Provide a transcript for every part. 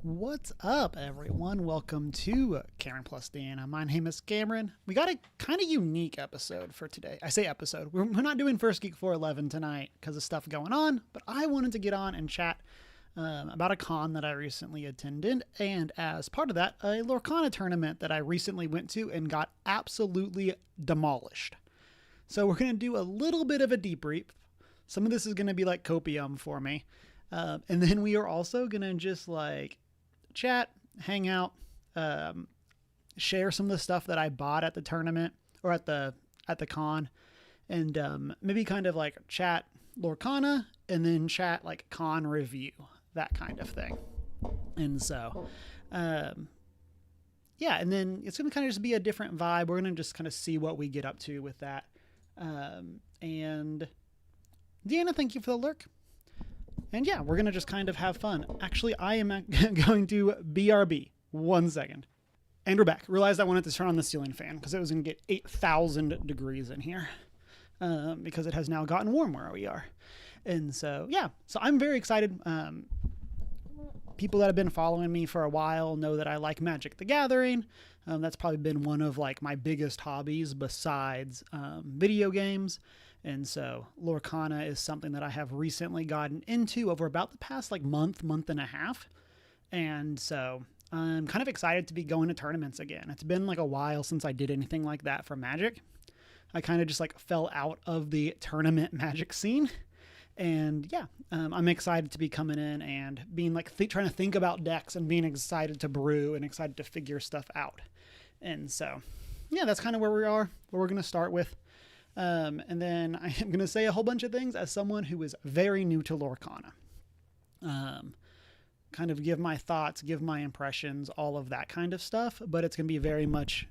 What's up, everyone? Welcome to Cameron+Deanna. My name is Cameron. We got a kind of unique episode for today. I say episode. We're not doing First Geek 411 tonight because of stuff going on, but I wanted to get on and chat about a con that I recently attended, and as part of that, a Lorcana tournament that I recently went to and got absolutely demolished. So we're going to do a little bit of a debrief. Some of this is going to be like copium for me. And then we are also going to just like chat, hang out, share some of the stuff that I bought at the tournament or at the con, and maybe kind of like chat Lorcana and then chat like con review, that kind of thing. And so, yeah, and then it's going to kind of just be a different vibe. We're going to just kind of see what we get up to with that. And Deanna, thank you for the lurk. And yeah, we're going to just kind of have fun. Actually, I am going to BRB. 1 second. And we're back. Realized I wanted to turn on the ceiling fan because it was going to get 8,000 degrees in here. Because it has now gotten warm where we are. And so, yeah. So I'm very excited. People that have been following me for a while know that I like Magic the Gathering. That's probably been one of like my biggest hobbies besides video games. And so Lorcana is something that I have recently gotten into over about the past like month and a half. And so I'm kind of excited to be going to tournaments again. It's been like a while since I did anything like that for Magic. I kind of just like fell out of the tournament Magic scene. And yeah, I'm excited to be coming in and being like trying to think about decks and being excited to brew and excited to figure stuff out. And so, yeah, that's kind of where we are, where we're going to start with. And then I am going to say a whole bunch of things as someone who is very new to Lorcana. Kind of give my thoughts, give my impressions, all of that kind of stuff. But it's going to be very much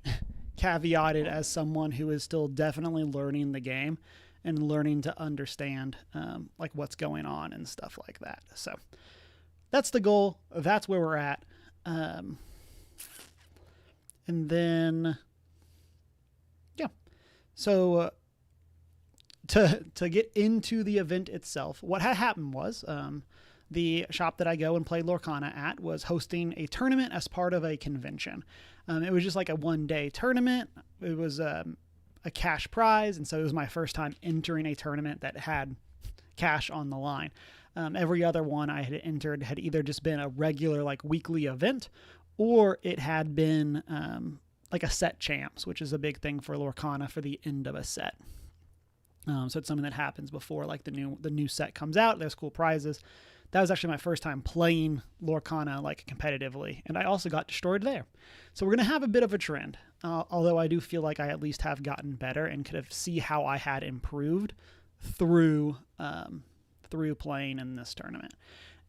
caveated as someone who is still definitely learning the game and learning to understand like what's going on and stuff like that. So that's the goal. That's where we're at. And then, yeah. So to get into the event itself, what had happened was the shop that I go and play Lorcana at was hosting a tournament as part of a convention. It was just like a one-day tournament. It was a cash prize, and so it was my first time entering a tournament that had cash on the line. Every other one I had entered had either just been a regular like weekly event, or it had been like a set champs, which is a big thing for Lorcana for the end of a set. So it's something that happens before like the new set comes out. There's cool prizes. That was actually my first time playing Lorcana like competitively, and I also got destroyed there. So we're going to have a bit of a trend, although I do feel like I at least have gotten better and could have see how I had improved through playing in this tournament.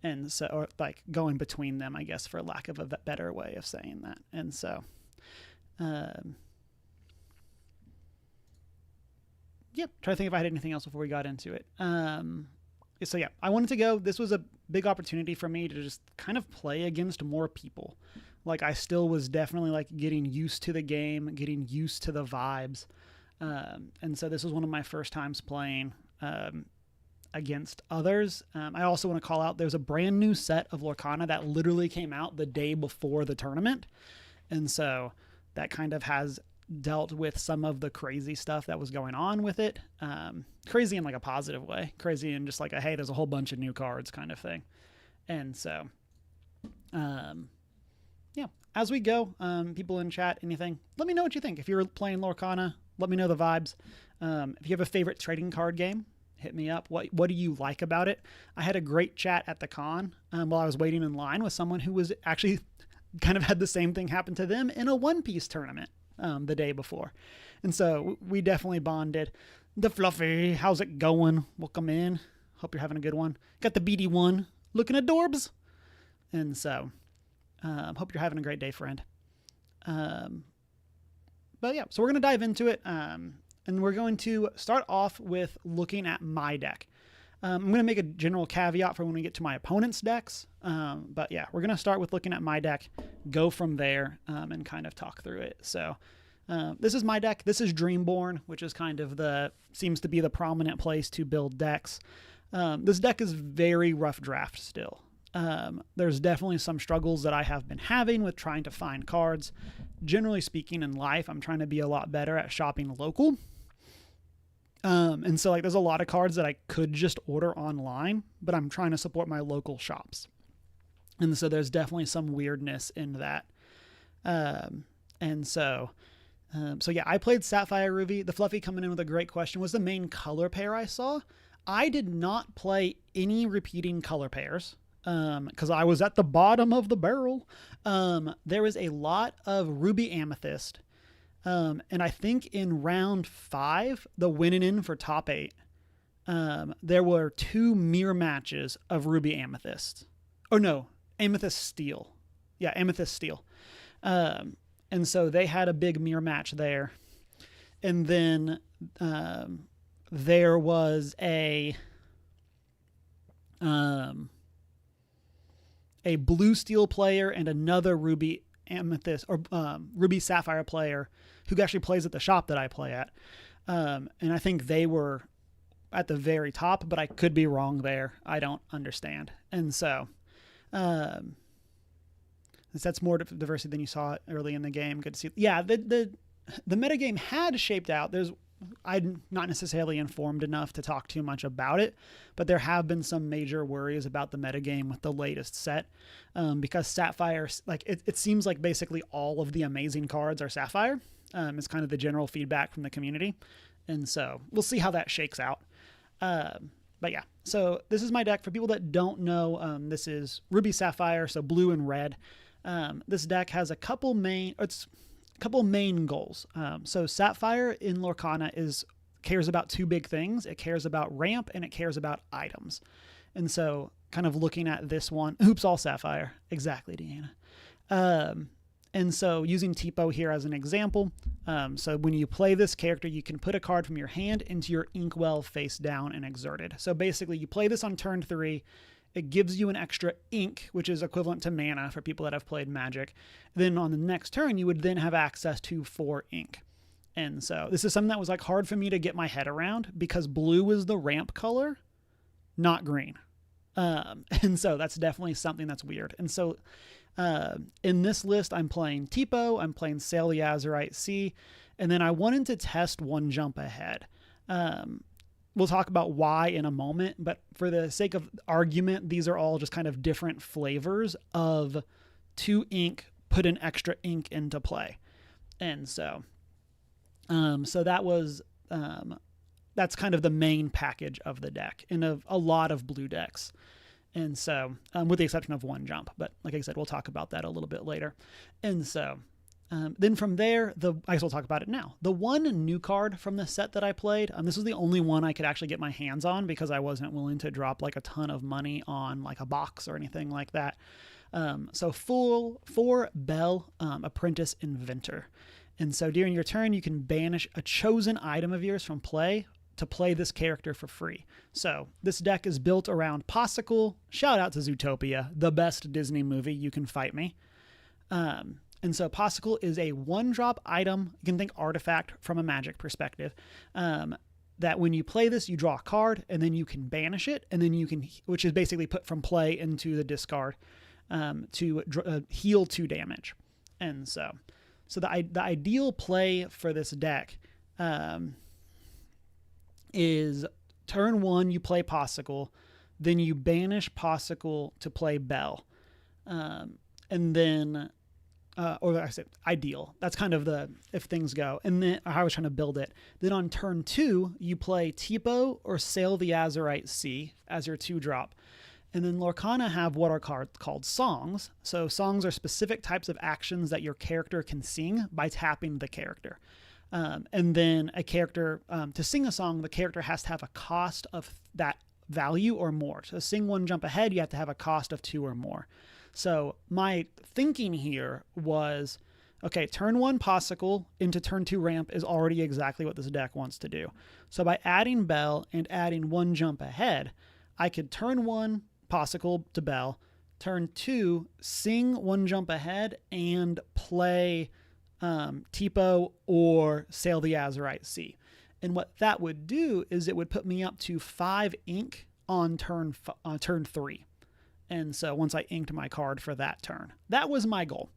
And so, or like going between them, I guess, for lack of a better way of saying that. And so, yep, try to think if I had anything else before we got into it. So yeah, I wanted to go. This was a big opportunity for me to just kind of play against more people. Like I still was definitely like getting used to the game, getting used to the vibes. And so this was one of my first times playing against others. I also want to call out, there's a brand new set of Lorcana that literally came out the day before the tournament. And so that kind of has dealt with some of the crazy stuff that was going on with it. Crazy in like a positive way. Crazy in just like a, hey, there's a whole bunch of new cards kind of thing. And so, yeah, as we go, people in chat, anything, let me know what you think. If you're playing Lorcana, let me know the vibes. If you have a favorite trading card game, hit me up. What do you like about it? I had a great chat at the con while I was waiting in line with someone who was actually kind of had the same thing happen to them in a One Piece tournament the day before. And so we definitely bonded. The Fluffy, how's it going? Welcome in. Hope you're having a good one. Got the BD1 looking adorbs. And so hope you're having a great day, friend. But yeah, so we're going to dive into it. And we're going to start off with looking at my deck. I'm going to make a general caveat for when we get to my opponent's decks. But yeah, we're going to start with looking at my deck, go from there, and kind of talk through it. So this is my deck. This is Dreamborn, which is kind of seems to be the prominent place to build decks. This deck is very rough draft still. There's definitely some struggles that I have been having with trying to find cards. Generally speaking, in life, I'm trying to be a lot better at shopping local. And so like there's a lot of cards that I could just order online, but I'm trying to support my local shops. And so there's definitely some weirdness in that. So yeah, I played Sapphire Ruby. The Fluffy coming in with a great question. Was the main color pair I saw? I did not play any repeating color pairs because I was at the bottom of the barrel. There was a lot of Ruby Amethyst. And I think in round 5, the winning in for top 8, there were 2 mirror matches of Ruby Amethyst. Or no, Amethyst Steel. Yeah, Amethyst Steel. And so they had a big mirror match there. And then there was a blue steel player and another Ruby Amethyst or Ruby Sapphire player who actually plays at the shop that I play at. And I think they were at the very top, but I could be wrong there. I don't understand. And so that's more diversity than you saw early in the game. Good to see. Yeah, the metagame had shaped out. I'm not necessarily informed enough to talk too much about it, but there have been some major worries about the metagame with the latest set, because Sapphire, like it seems like basically all of the amazing cards are Sapphire. Is kind of the general feedback from the community, and so we'll see how that shakes out. But yeah, so this is my deck. For people that don't know, this is Ruby Sapphire, so blue and red. This deck has a couple main goals. So Sapphire in Lorcana cares about 2 big things. It cares about ramp and it cares about items. And so kind of looking at this one, oops, all Sapphire. Exactly, Deanna. And so using Tipo here as an example. So when you play this character, you can put a card from your hand into your Inkwell face down and exerted. So basically you play this on turn 3. It gives you an extra ink, which is equivalent to mana for people that have played Magic. Then on the next turn, you would then have access to 4 ink. And so this is something that was like hard for me to get my head around because blue is the ramp color, not green. And so that's definitely something that's weird. And so in this list, I'm playing Tipo, I'm playing Sail the Azurite Sea, and then I wanted to test One Jump Ahead. We'll talk about why in a moment, but for the sake of argument, these are all just kind of different flavors of 2 ink, put an extra ink into play. And so, that was, that's kind of the main package of the deck and of a lot of blue decks. And so, with the exception of One Jump, but like I said, we'll talk about that a little bit later. And so, then from there, I guess we'll talk about it now. The one new card from the set that I played, this was the only one I could actually get my hands on because I wasn't willing to drop like a ton of money on like a box or anything like that. So for Bell, Apprentice Inventor. And so during your turn, you can banish a chosen item of yours from play to play this character for free. So this deck is built around Popsicle. Shout out to Zootopia, the best Disney movie. You can fight me. And so Popsicle is a 1-drop item. You can think artifact from a Magic perspective. That when you play this, you draw a card, and then you can banish it, and then you can, which is basically put from play into the discard to heal 2 damage. And so the ideal play for this deck is turn 1, you play Popsicle, then you banish Popsicle to play Bell, and then. Or I said ideal. That's kind of if things go. And then how I was trying to build it. Then on turn 2, you play Tipo or Sail the Azurite Sea as your 2-drop. And then Lorcana have what are called songs. So songs are specific types of actions that your character can sing by tapping the character. And then a character, to sing a song, the character has to have a cost of that value or more. So sing One Jump Ahead, you have to have a cost of 2 or more. So my thinking here was, okay, turn 1 Popsicle into turn 2 ramp is already exactly what this deck wants to do. So by adding Bell and adding One Jump Ahead, I could turn 1 Popsicle to Bell, turn 2 sing One Jump Ahead and play Tipo or Sail the Azurite Sea. And what that would do is it would put me up to 5 ink on turn 3. And so once I inked my card for that turn, that was my goal.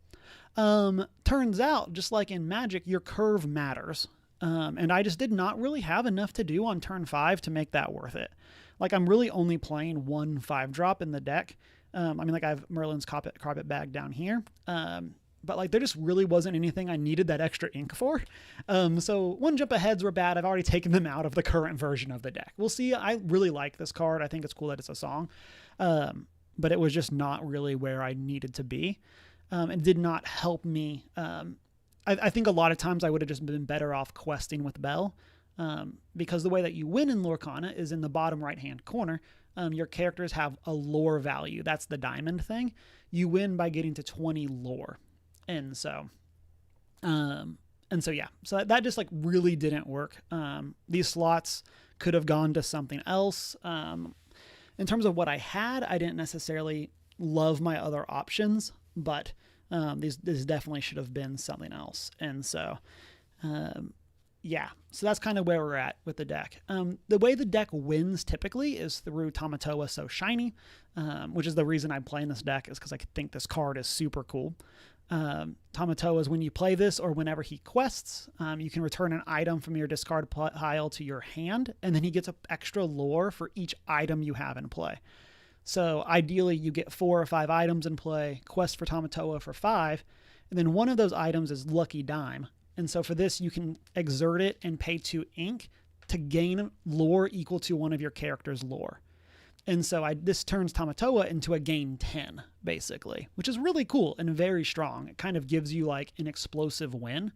Turns out, just like in Magic, your curve matters. And I just did not really have enough to do on turn 5 to make that worth it. Like, I'm really only playing 1 5-drop in the deck. I mean, like, I have Merlin's Carpet Bag down here. But like, there just really wasn't anything I needed that extra ink for. So 1 jump aheads were bad. I've already taken them out of the current version of the deck. We'll see. I really like this card. I think it's cool that it's a song. But it was just not really where I needed to be. It did not help me. I think a lot of times I would have just been better off questing with Belle. Because the way that you win in Lorcana is in the bottom right-hand corner. Your characters have a lore value. That's the diamond thing. You win by getting to 20 lore. And so yeah, so that just like really didn't work. These slots could have gone to something else. In terms of what I had, I didn't necessarily love my other options, but this definitely should have been something else. And so, yeah, so that's kind of where we're at with the deck. The way the deck wins typically is through Tamatoa So Shiny, which is the reason I'm playing this deck, is because I think this card is super cool. Tamatoa is when you play this or whenever he quests, you can return an item from your discard pile to your hand, and then he gets an extra lore for each item you have in play. So ideally you get 4 or 5 items in play, quest for Tamatoa for 5, and then one of those items is Lucky Dime. And so for this, you can exert it and pay 2 ink to gain lore equal to one of your character's lore. And so this turns Tamatoa into a gain 10, basically, which is really cool and very strong. It kind of gives you like an explosive win.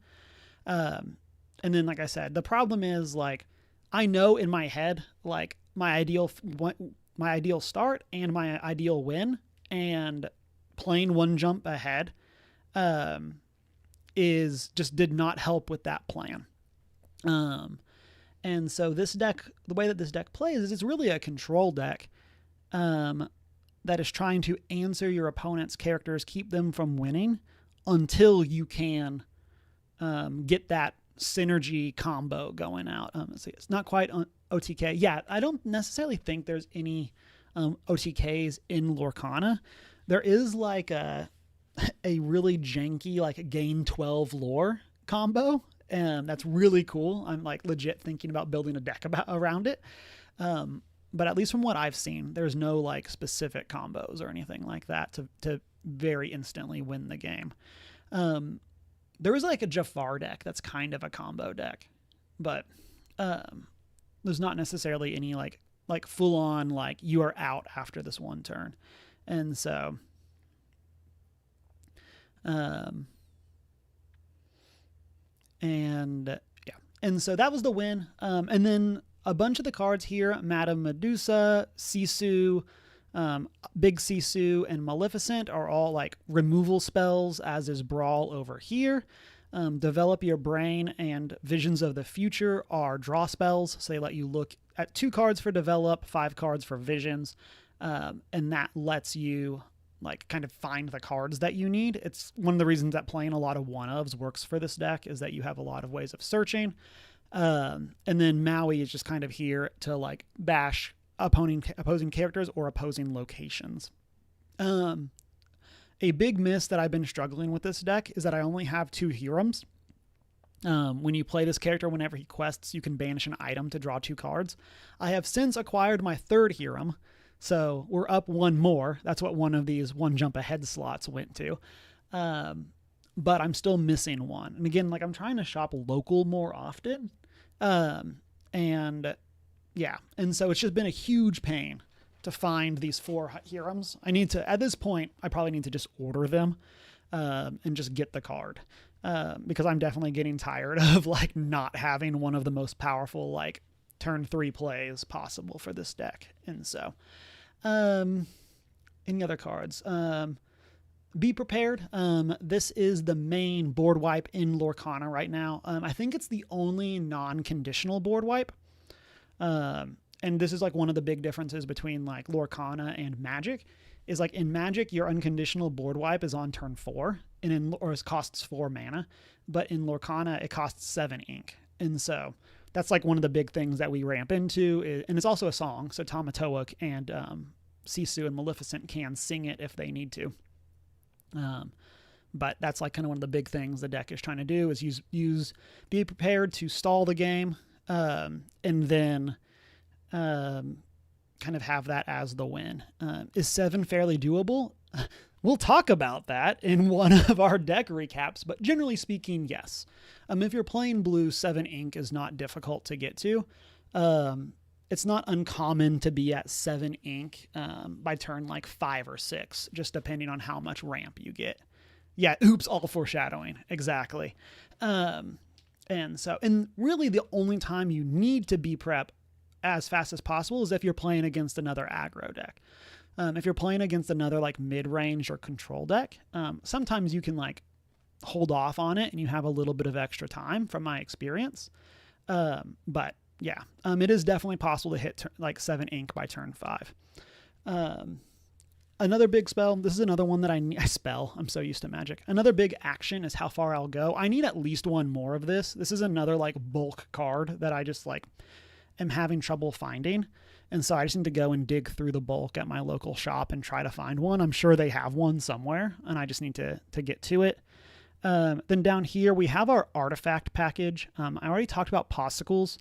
And then, like I said, the problem is, like, I know in my head, like, my ideal start and my ideal win, and playing 1 jump ahead did not help with that plan. And so this deck, the way that this deck plays is it's really a control deck that is trying to answer your opponent's characters, keep them from winning until you can get that synergy combo going out. Let's see, it's not quite on OTK. Yeah, I don't necessarily think there's any OTKs in Lorcana. There is like a really janky like gain 12 lore combo, and that's really cool. I'm like legit thinking about building a deck around it. But at least from what I've seen, there's no like specific combos or anything like that to very instantly win the game. There is like a Jafar deck that's kind of a combo deck, but there's not necessarily any like full on like you are out after this 1 turn. And so and so that was the win. And then a bunch of the cards here, Madame Medusa, Sisu, Big Sisu, and Maleficent are all like removal spells, as is Brawl over here. Develop Your Brain and Visions of the Future are draw spells, so they let you look at 2 cards for Develop, 5 cards for Visions, and that lets you like kind of find the cards that you need. It's one of the reasons that playing a lot of 1-ofs works for this deck, is that you have a lot of ways of searching. And then Maui is just kind of here to like bash opposing characters or opposing locations. A big miss that I've been struggling with this deck is that I only have 2 Hurums. When you play this character, whenever he quests, you can banish an item to draw 2 cards. I have since acquired my 3rd Hurum, so we're up 1 more. That's what one of these 1 jump ahead slots went to. But I'm still missing 1. And again, like, I'm trying to shop local more often. And yeah, and so it's just been a huge pain to find these 4 Hurums. I need to, at this point, I probably need to just order them and just get the card. Because I'm definitely getting tired of like not having one of the most powerful like turn 3 plays possible for this deck. And so any other cards? Be prepared. This is the main board wipe in Lorcana right now. I think it's the only non-conditional board wipe. And this is like one of the big differences between like Lorcana and Magic, is like in Magic, your unconditional board wipe is on turn 4 or it costs 4 mana, but in Lorcana, it costs 7 ink. And so that's like one of the big things that we ramp into, and it's also a song. So Tamatoa and Sisu and Maleficent can sing it if they need to. But that's like kind of one of the big things the deck is trying to do is be prepared to stall the game, and then kind of have that as the win. Is 7 fairly doable? We'll talk about that in one of our deck recaps, but generally speaking, yes. If you're playing blue, 7 ink is not difficult to get to. It's not uncommon to be at 7 ink by turn like 5 or 6, just depending on how much ramp you get. Yeah, oops, all foreshadowing. Exactly. And really the only time you need to be prep as fast as possible is if you're playing against another aggro deck. If you're playing against another like mid-range or control deck, sometimes you can like hold off on it and you have a little bit of extra time from my experience. But yeah, it is definitely possible to hit like 7 ink by turn 5. Another big spell, this is another one that I'm so used to Magic. Another big action is how far I'll go. I need at least one more of this. This is another like bulk card that I just like am having trouble finding. And so I just need to go and dig through the bulk at my local shop and try to find one. I'm sure they have one somewhere and I just need to get to it. Then down here we have our artifact package. I already talked about Popsicles.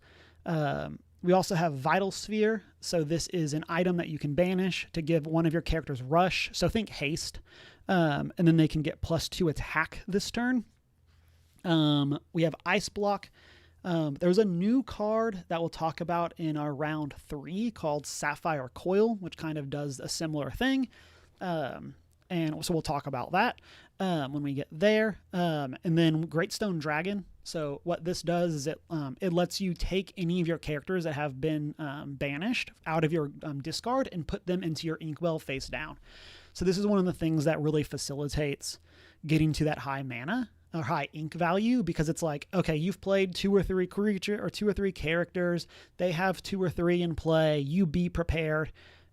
We also have Vital Sphere. So this is an item that you can banish to give one of your characters rush. So think haste. And then they can get +2 attack this turn. We have Ice Block. There's a new card that we'll talk about in our round 3 called Sapphire Coil, which kind of does a similar thing. And so we'll talk about that when we get there. And then Greatstone Dragon. So what this does is it lets you take any of your characters that have been banished out of your discard and put them into your Inkwell face down. So this is one of the things that really facilitates getting to that high mana or high ink value, because it's like, okay, you've played 2 or 3 creature or 2 or 3 characters. They have 2 or 3 in play. You be prepared.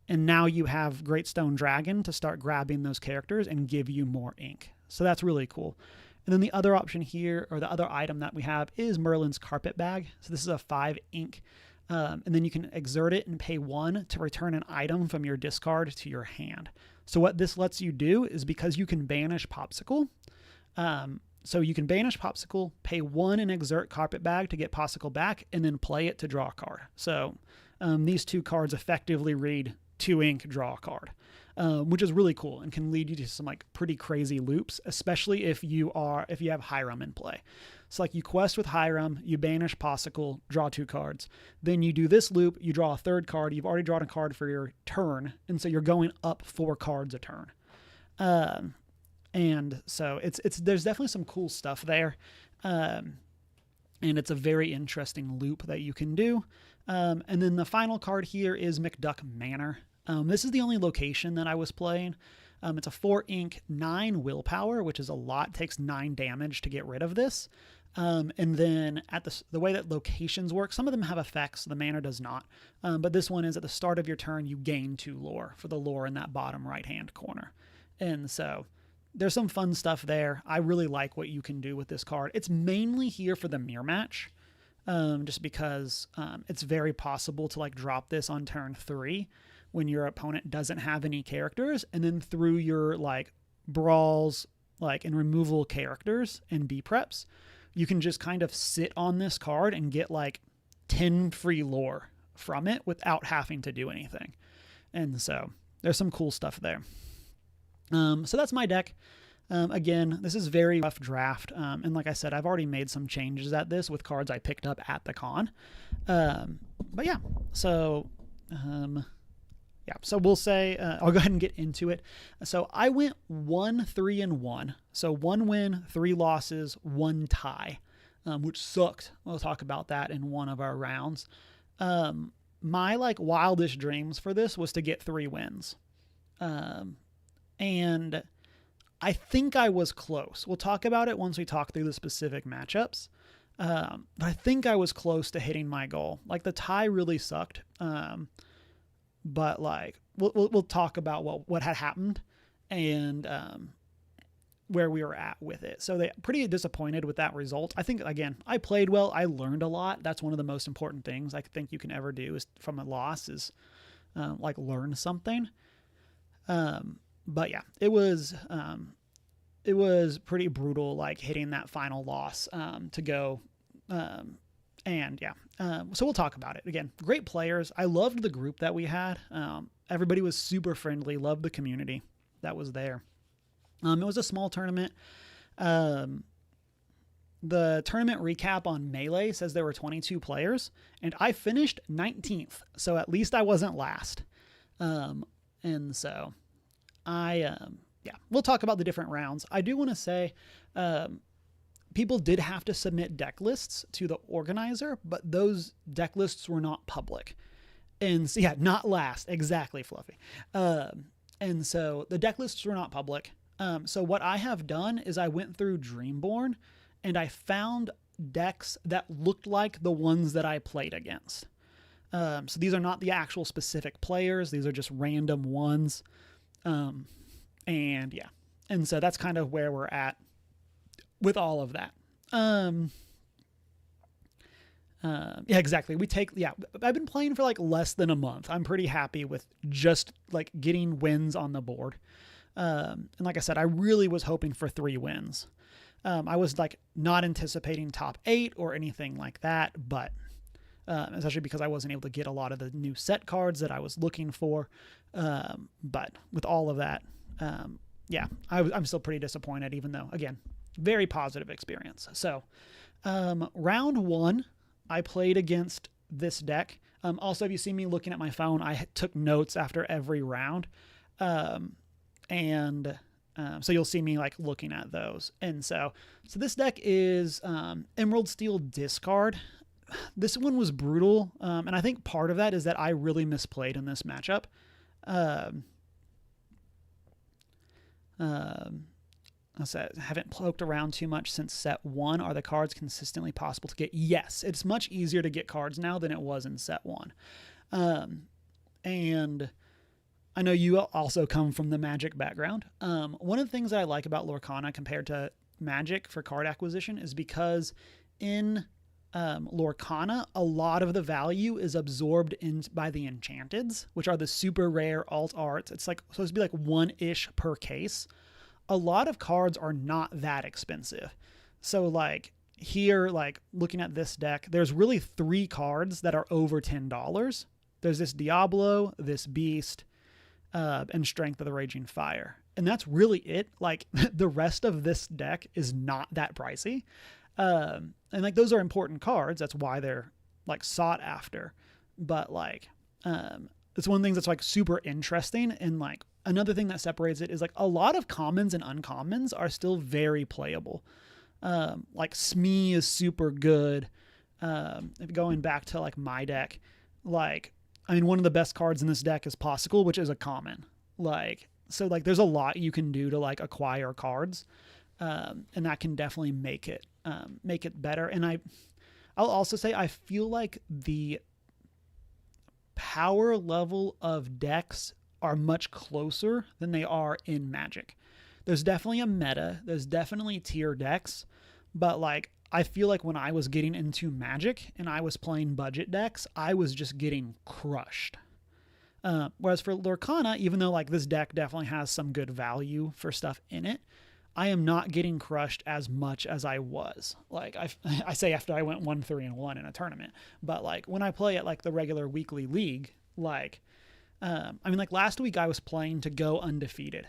And now you have Greatstone Dragon to start grabbing those characters and give you more ink. So that's really cool. And then the other option here, or the other item that we have, is Merlin's Carpet Bag. So this is a 5 ink. And then you can exert it and pay 1 to return an item from your discard to your hand. So what this lets you do is, because you can banish Popsicle, so you can banish Popsicle, pay 1 and exert Carpet Bag to get Popsicle back, and then play it to draw a card. So these 2 cards effectively read 2 ink, draw a card, which is really cool and can lead you to some like pretty crazy loops, especially if you have Hiram in play. So like you quest with Hiram, you banish Popsicle, draw 2 cards. Then you do this loop, you draw a 3rd card. You've already drawn a card for your turn, and so you're going up 4 cards a turn. And so there's definitely some cool stuff there. And it's a very interesting loop that you can do. And then the final card here is McDuck Manor. This is the only location that I was playing. It's a 4 ink, 9 willpower, which is a lot. It takes 9 damage to get rid of this. And then at the way that locations work, some of them have effects. The manor does not. But this one is at the start of your turn, you gain 2 lore for the lore in that bottom right-hand corner. And so there's some fun stuff there. I really like what you can do with this card. It's mainly here for the mirror match. Just because it's very possible to like drop this on turn 3 when your opponent doesn't have any characters, and then through your like brawls like and removal characters and B preps, you can just kind of sit on this card and get like 10 free lore from it without having to do anything. And so there's some cool stuff there. So that's my deck. Again, this is very rough draft. And like I said, I've already made some changes at this with cards I picked up at the con. But yeah, so, so we'll say, I'll go ahead and get into it. So I went 1-3-1. So 1 win, 3 losses, 1 tie, which sucked. We'll talk about that in one of our rounds. My like wildest dreams for this was to get 3 wins. And I think I was close. We'll talk about it once we talk through the specific matchups. But I think I was close to hitting my goal. Like the tie really sucked. But like we'll talk about what had happened and where we were at with it. So they pretty disappointed with that result. I think again, I played well. I learned a lot. That's one of the most important things I think you can ever do is from a loss is like learn something. But yeah, it was pretty brutal, like hitting that final loss to go. And yeah, so we'll talk about it. Again, great players. I loved the group that we had. Everybody was super friendly. Loved the community that was there. It was a small tournament. The tournament recap on Melee says there were 22 players, and I finished 19th, so at least I wasn't last. And so yeah, we'll talk about the different rounds. I do want to say, people did have to submit deck lists to the organizer, but those deck lists were not public. And so, yeah, not last. Exactly, Fluffy. And so the deck lists were not public. So what I have done is I went through Dreamborn and I found decks that looked like the ones that I played against. So these are not the actual specific players. These are just random ones. And yeah. And so that's kind of where we're at with all of that. Yeah, exactly. I've been playing for like less than a month. I'm pretty happy with just like getting wins on the board. And like I said, I really was hoping for 3 wins. I was like not anticipating top 8 or anything like that, but especially because I wasn't able to get a lot of the new set cards that I was looking for. But with all of that, yeah, I'm still pretty disappointed, even though, again, very positive experience. So round 1, I played against this deck. Also, if you see me looking at my phone, I took notes after every round. So you'll see me like looking at those. And so this deck is Emerald Steel Discard. This one was brutal. And I think part of that is that I really misplayed in this matchup. I haven't poked around too much since set 1. Are the cards consistently possible to get? Yes, it's much easier to get cards now than it was in set 1. And I know you also come from the Magic background. One of the things that I like about Lorcana compared to Magic for card acquisition is because in Lorcana, a lot of the value is absorbed by the enchanteds, which are the super rare alt arts. It's like supposed to be like 1-ish per case. A lot of cards are not that expensive. So like here, like looking at this deck, there's really 3 cards that are over $10. There's this Diablo, this Beast, and Strength of the Raging Fire. And that's really it. Like the rest of this deck is not that pricey. And like those are important cards. That's why they're like sought after. But like, it's one of the things that's like super interesting. And like another thing that separates it is like a lot of commons and uncommons are still very playable. Like Smee is super good. Going back to like my deck, like, I mean, one of the best cards in this deck is Possicle, which is a common. Like, so like there's a lot you can do to like acquire cards. And that can definitely make it better. And I'll also say, I feel like the power level of decks are much closer than they are in Magic. There's definitely a meta. There's definitely tier decks, but like, I feel like when I was getting into Magic and I was playing budget decks, I was just getting crushed. Whereas for Lorcana, even though like this deck definitely has some good value for stuff in it, I am not getting crushed as much as I was. Like I say after I went 1-3-1 in a tournament, but like when I play at like the regular weekly league, like, I mean, like last week I was playing to go undefeated,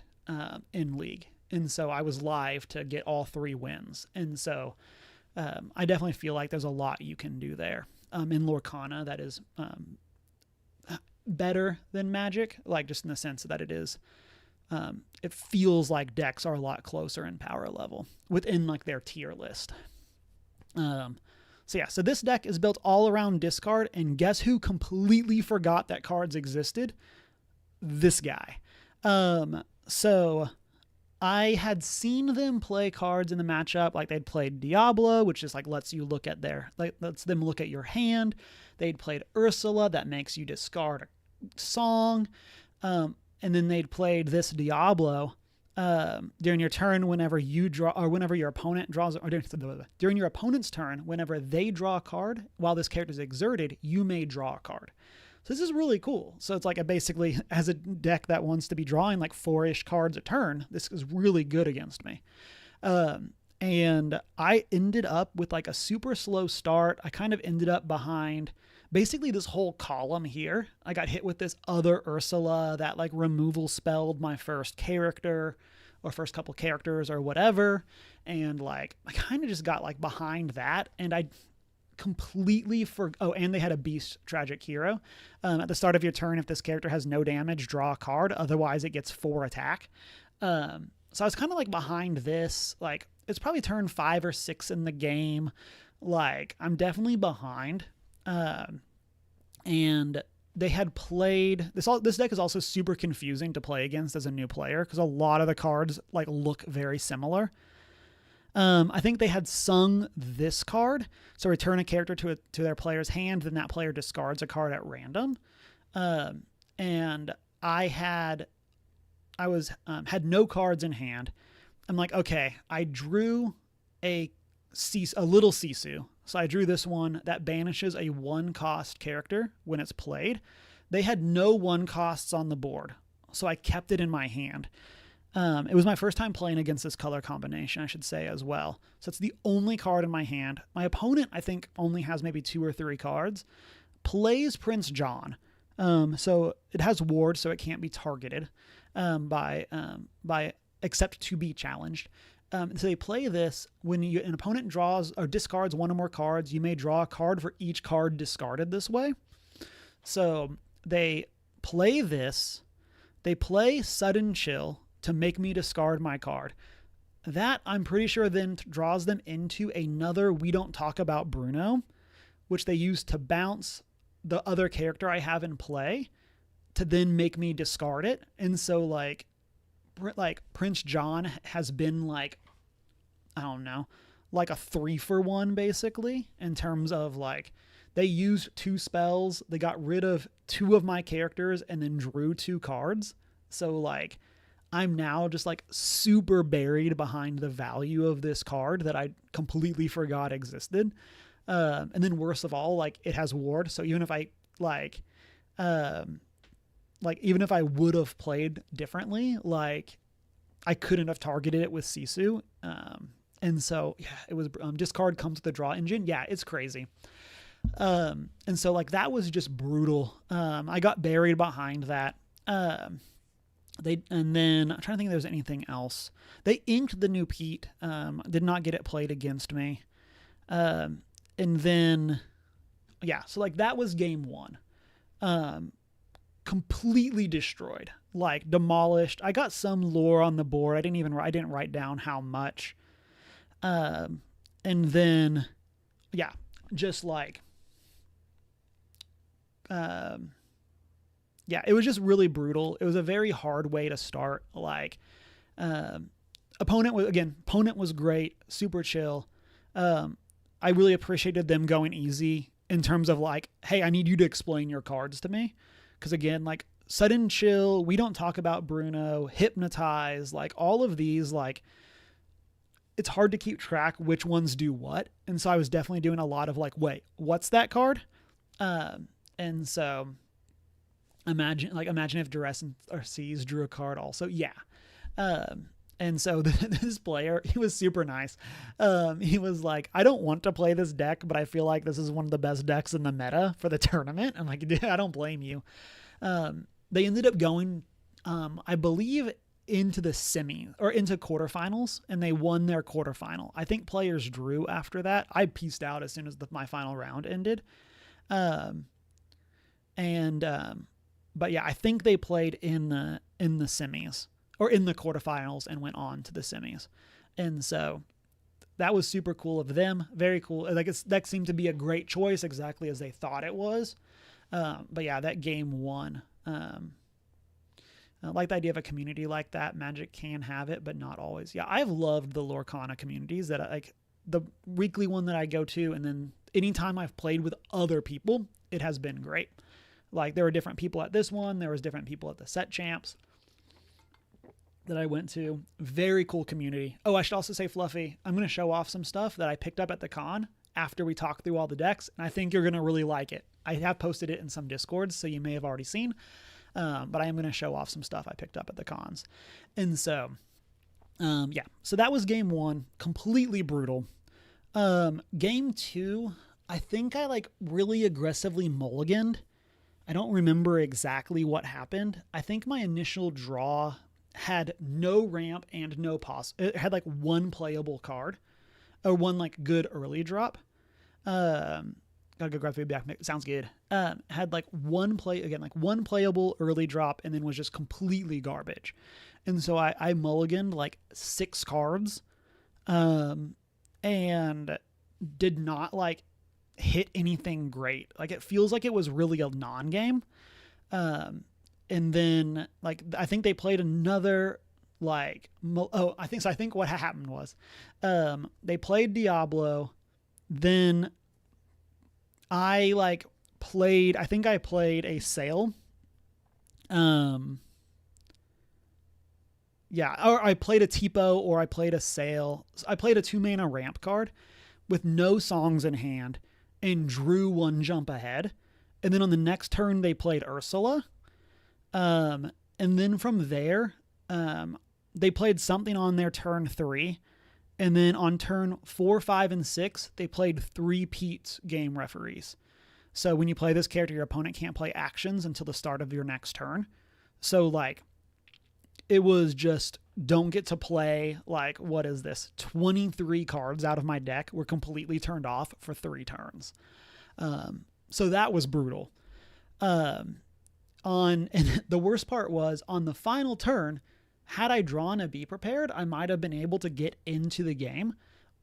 in league. And so I was live to get all 3 wins. And so, I definitely feel like there's a lot you can do there, in Lorcana that is, better than Magic, like just in the sense that it is, it feels like decks are a lot closer in power level within like their tier list. So this deck is built all around discard, and guess who completely forgot that cards existed? This guy. So I had seen them play cards in the matchup, like they'd played Diablo, which is like lets them look at your hand. They'd played Ursula, that makes you discard a song. And then they'd played this Diablo during your turn whenever you draw, or whenever your opponent draws, or during your opponent's turn, whenever they draw a card, while this character is exerted, you may draw a card. So this is really cool. So it's like basically, as a deck that wants to be drawing like 4-ish cards a turn, this is really good against me. And I ended up with like a super slow start. I kind of ended up behind basically this whole column here. I got hit with this other Ursula that like removal spelled my first character or first couple characters or whatever. And like, I kind of just got like behind that, and I completely and they had a beast tragic hero. At the start of your turn, if this character has no damage, draw a card. Otherwise it gets 4 attack. So I was kind of like behind this, like it's probably turn 5 or 6 in the game. Like I'm definitely behind. And they had played this deck is also super confusing to play against as a new player, because a lot of the cards like look very similar. I think they had sung this card. So return a character to their player's hand, then that player discards a card at random. And I had no cards in hand. I'm like, okay, I drew a little Sisu. So I drew this one that banishes a 1-cost character when it's played. They had no 1-costs on the board, so I kept it in my hand. It was my first time playing against this color combination, I should say, as well. So it's the only card in my hand. My opponent, I think, only has maybe 2 or 3 cards. Plays Prince John. So it has ward, so it can't be targeted by except to be challenged. So they play this when an opponent draws or discards 1 or more cards. You may draw a card for each card discarded this way. So they play this. They play Sudden Chill to make me discard my card. That, I'm pretty sure, then draws them into another We Don't Talk About Bruno, which they use to bounce the other character I have in play to then make me discard it. And so like Prince John has been like, I don't know, like a 3-for-1 basically, in terms of like they used 2 spells. They got rid of 2 of my characters and then drew 2 cards. So like I'm now just like super buried behind the value of this card that I completely forgot existed. And then worst of all, like it has ward. So even if I even if I would have played differently, like I couldn't have targeted it with Sisu. And so, yeah, it was discard comes with the draw engine. Yeah, it's crazy. And so like that was just brutal. I got buried behind that. And then I'm trying to think if there's anything else. They inked the new Pete. Did not get it played against me. And then, yeah, so like that was game 1. Completely destroyed, like demolished. I got some lore on the board. I didn't write down how much. And then, yeah, just like, yeah, it was just really brutal. It was a very hard way to start. Like, opponent was great, super chill. I really appreciated them going easy in terms of like, hey, I need you to explain your cards to me. Because again, like Sudden Chill, We Don't Talk About Bruno, Hypnotize, like all of these, like it's hard to keep track which ones do what. And so I was definitely doing a lot of like, wait, what's that card? And so imagine if Duress or Seas drew a card also. Yeah. And so this player, he was super nice. He was like, I don't want to play this deck, but I feel like this is one of the best decks in the meta for the tournament. I'm like, I don't blame you. They ended up going, I believe, into the semi or into quarterfinals, and they won their quarterfinal. I think players drew after that. I pieced out as soon as my final round ended. But yeah, I think they played in the semis or in the quarterfinals and went on to the semis. And so that was super cool of them. Very cool. Like that seemed to be a great choice, exactly as they thought it was. But yeah, that game 1, I like the idea of a community like that. Magic can have it, but not always. Yeah, I've loved the Lorcana communities that like the weekly one that I go to, and then anytime I've played with other people, it has been great. Like there were different people at this one. There was different people at the set champs that I went to. Very cool community. Oh, I should also say, Fluffy, I'm going to show off some stuff that I picked up at the con after we talk through all the decks, and I think you're going to really like it. I have posted it in some Discords, so you may have already seen. But I am going to show off some stuff I picked up at the cons. And so, so that was game 1, completely brutal. Game 2, I think I really aggressively mulliganed. I don't remember exactly what happened. I think my initial draw had no ramp and no pos. It had one playable card, or one good early drop. Gotta go grab feedback. Sounds good. Had one playable early drop, and then was just completely garbage. And so I mulliganed 6 cards, and did not hit anything great. It feels like it was really a non-game. And then I think they played another I think what happened was they played Diablo. Then I played a Sail. Or I played a Tipo, or I played a Sail. I played a 2-mana ramp card with no songs in hand and drew 1 jump ahead. And then on the next turn they played Ursula. And then from there, they played something on their turn 3. And then on turn 4, 5, and 6, they played 3-peat game referees. So when you play this character, your opponent can't play actions until the start of your next turn. So it was just, don't get to play, what is this? 23 cards out of my deck were completely turned off for 3 turns. So that was brutal. And the worst part was, on the final turn, had I drawn a Be Prepared, I might have been able to get into the game,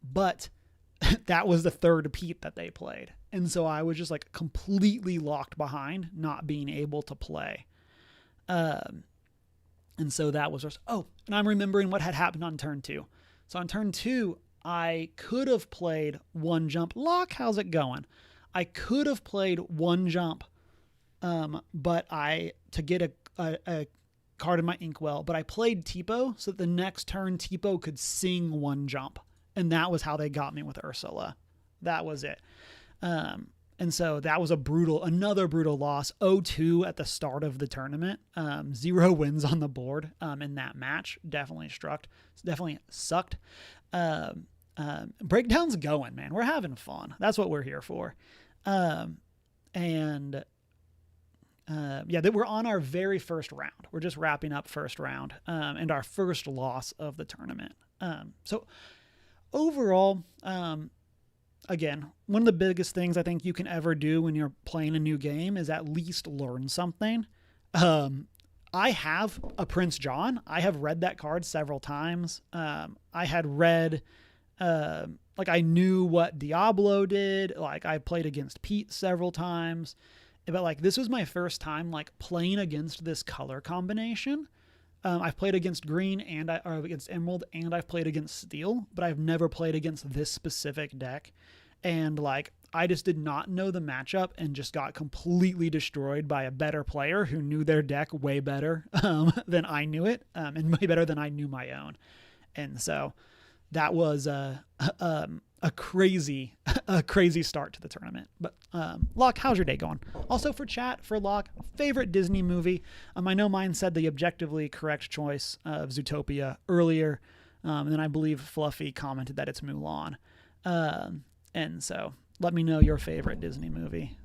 but that was the 3rd Pete that they played. And so I was just completely locked behind, not being able to play. And so that was just, and I'm remembering what had happened on turn 2. So on turn 2, I could have played 1 jump. Locke, how's it going? I could have played 1 jump, but to get a card in my inkwell, but I played Tipo, so that the next turn Tipo could sing 1 jump. And that was how they got me with Ursula. That was it. And so that was another brutal loss. 0-2 at the start of the tournament. 0 wins on the board in that match. Definitely sucked. Breakdown's going, man. We're having fun. That's what we're here for. We're on our very first round. We're just wrapping up first round and our first loss of the tournament. So overall, again, one of the biggest things I think you can ever do when you're playing a new game is at least learn something. I have a Prince John. I have read that card several times. I had read, I knew what Diablo did. I played against Pete several times. But this was my first time playing against this color combination. I've played against green or against emerald, and I've played against steel, but I've never played against this specific deck. And I just did not know the matchup and just got completely destroyed by a better player who knew their deck way better than I knew it, and way better than I knew my own. And so that was a crazy start to the tournament. But Locke, how's your day going? Also for chat, for Locke, favorite Disney movie. I know mine said the objectively correct choice of Zootopia earlier. And then I believe Fluffy commented that it's Mulan. And so let me know your favorite Disney movie.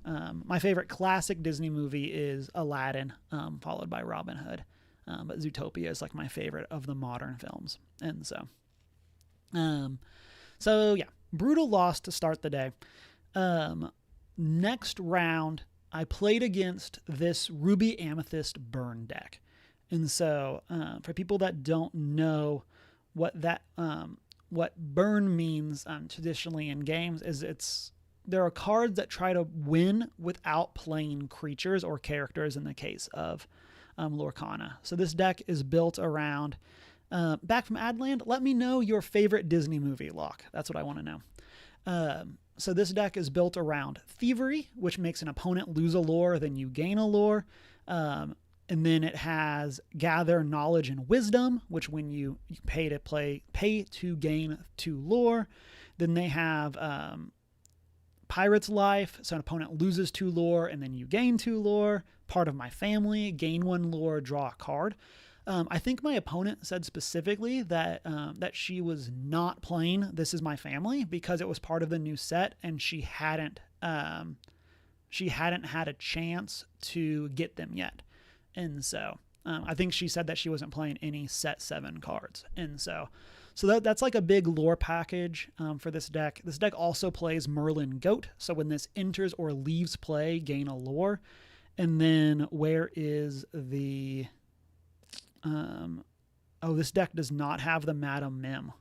My favorite classic Disney movie is Aladdin, followed by Robin Hood. But Zootopia is my favorite of the modern films. And so yeah, brutal loss to start the day. Next round, I played against this Ruby Amethyst Burn deck. And so for people that don't know what burn means traditionally in games, is there are cards that try to win without playing creatures or characters in the case of Lorcana. So this deck is built around back from Adland. Let me know your favorite Disney movie, Locke. That's what I want to know. So this deck is built around Thievery, which makes an opponent lose a lore, then you gain a lore. And then it has Gather Knowledge and Wisdom, which when you pay to gain 2 lore. Then they have Pirate's Life, so an opponent loses 2 lore and then you gain 2 lore. Part of my family, gain 1 lore, draw a card. I think my opponent said specifically that that she was not playing This Is My Family because it was part of the new set and she hadn't had a chance to get them yet. And so I think she said that she wasn't playing any set 7 cards. And so that's like a big lore package for this deck. This deck also plays Merlin Goat. So when this enters or leaves play, gain a lore. And then where is the... this deck does not have the Madam Mim.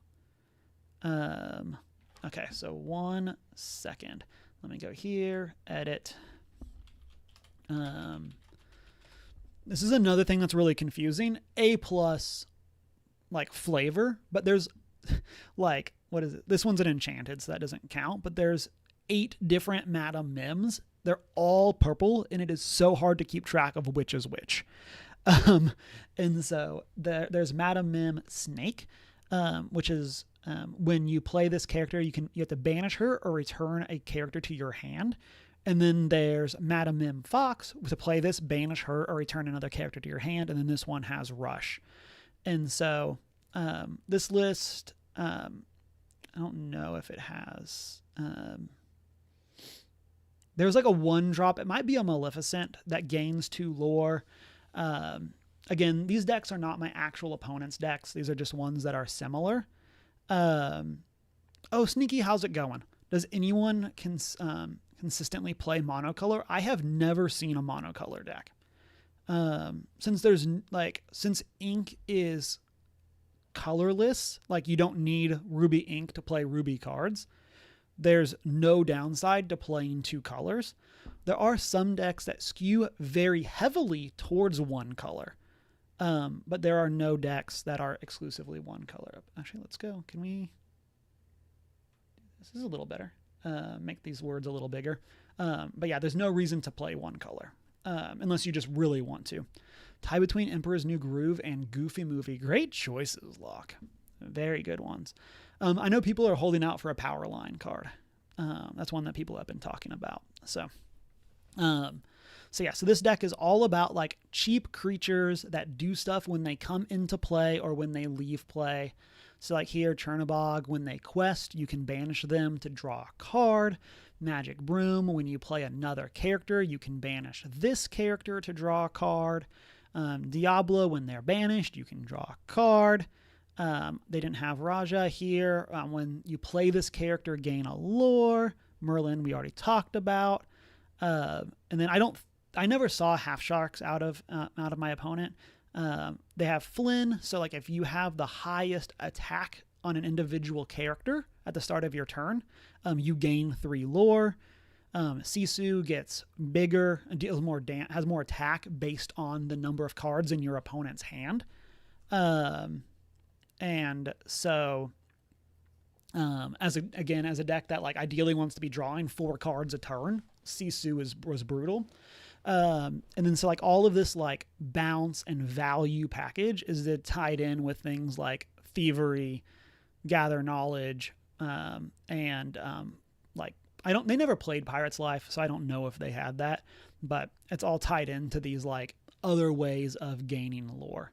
Okay, so 1 second. Let me go here, edit. This is another thing that's really confusing. A+, like, flavor, but there's, like, what is it? This one's an enchanted, so that doesn't count, but there's 8 different Madam Mims. They're all purple, and it is so hard to keep track of which is which. And so there's Madam Mim Snake, which is when you play this character, you have to banish her or return a character to your hand. And then there's Madam Mim Fox. To play this, banish her or return another character to your hand. And then this one has Rush. And so this list, I don't know if it has... there's like a 1-drop. It might be a Maleficent that gains 2 lore. Again, these decks are not my actual opponent's decks. These are just ones that are similar. Sneaky, how's it going? Does anyone consistently play monocolor? I have never seen a monocolor deck. Since ink is colorless, like you don't need ruby ink to play ruby cards, there's no downside to playing 2 colors. There are some decks that skew very heavily towards 1 color. But there are no decks that are exclusively 1 color. Actually, let's go. Can we... This is a little better. Make these words a little bigger. But yeah, there's no reason to play 1 color. Unless you just really want to. Tie between Emperor's New Groove and Goofy Movie. Great choices, Locke. Very good ones. I know people are holding out for a Power Line card. That's one that people have been talking about. So this deck is all about like cheap creatures that do stuff when they come into play or when they leave play. So like here, Chernobog, when they quest, you can banish them to draw a card. Magic Broom, when you play another character, you can banish this character to draw a card. Diablo, when they're banished, you can draw a card. They didn't have Raja here. When you play this character, gain a lore. Merlin, we already talked about. And then I never saw Half Sharks out of my opponent. They have Flynn, so like if you have the highest attack on an individual character at the start of your turn, you gain 3 lore. Sisu gets bigger, deals more has more attack based on the number of cards in your opponent's hand. And so as a deck that like ideally wants to be drawing 4 cards a turn, Sisu was brutal. And then so like all of this like bounce and value package is tied in with things like Thievery, Gather Knowledge, they never played Pirate's Life, so I don't know if they had that, but it's all tied into these like other ways of gaining lore.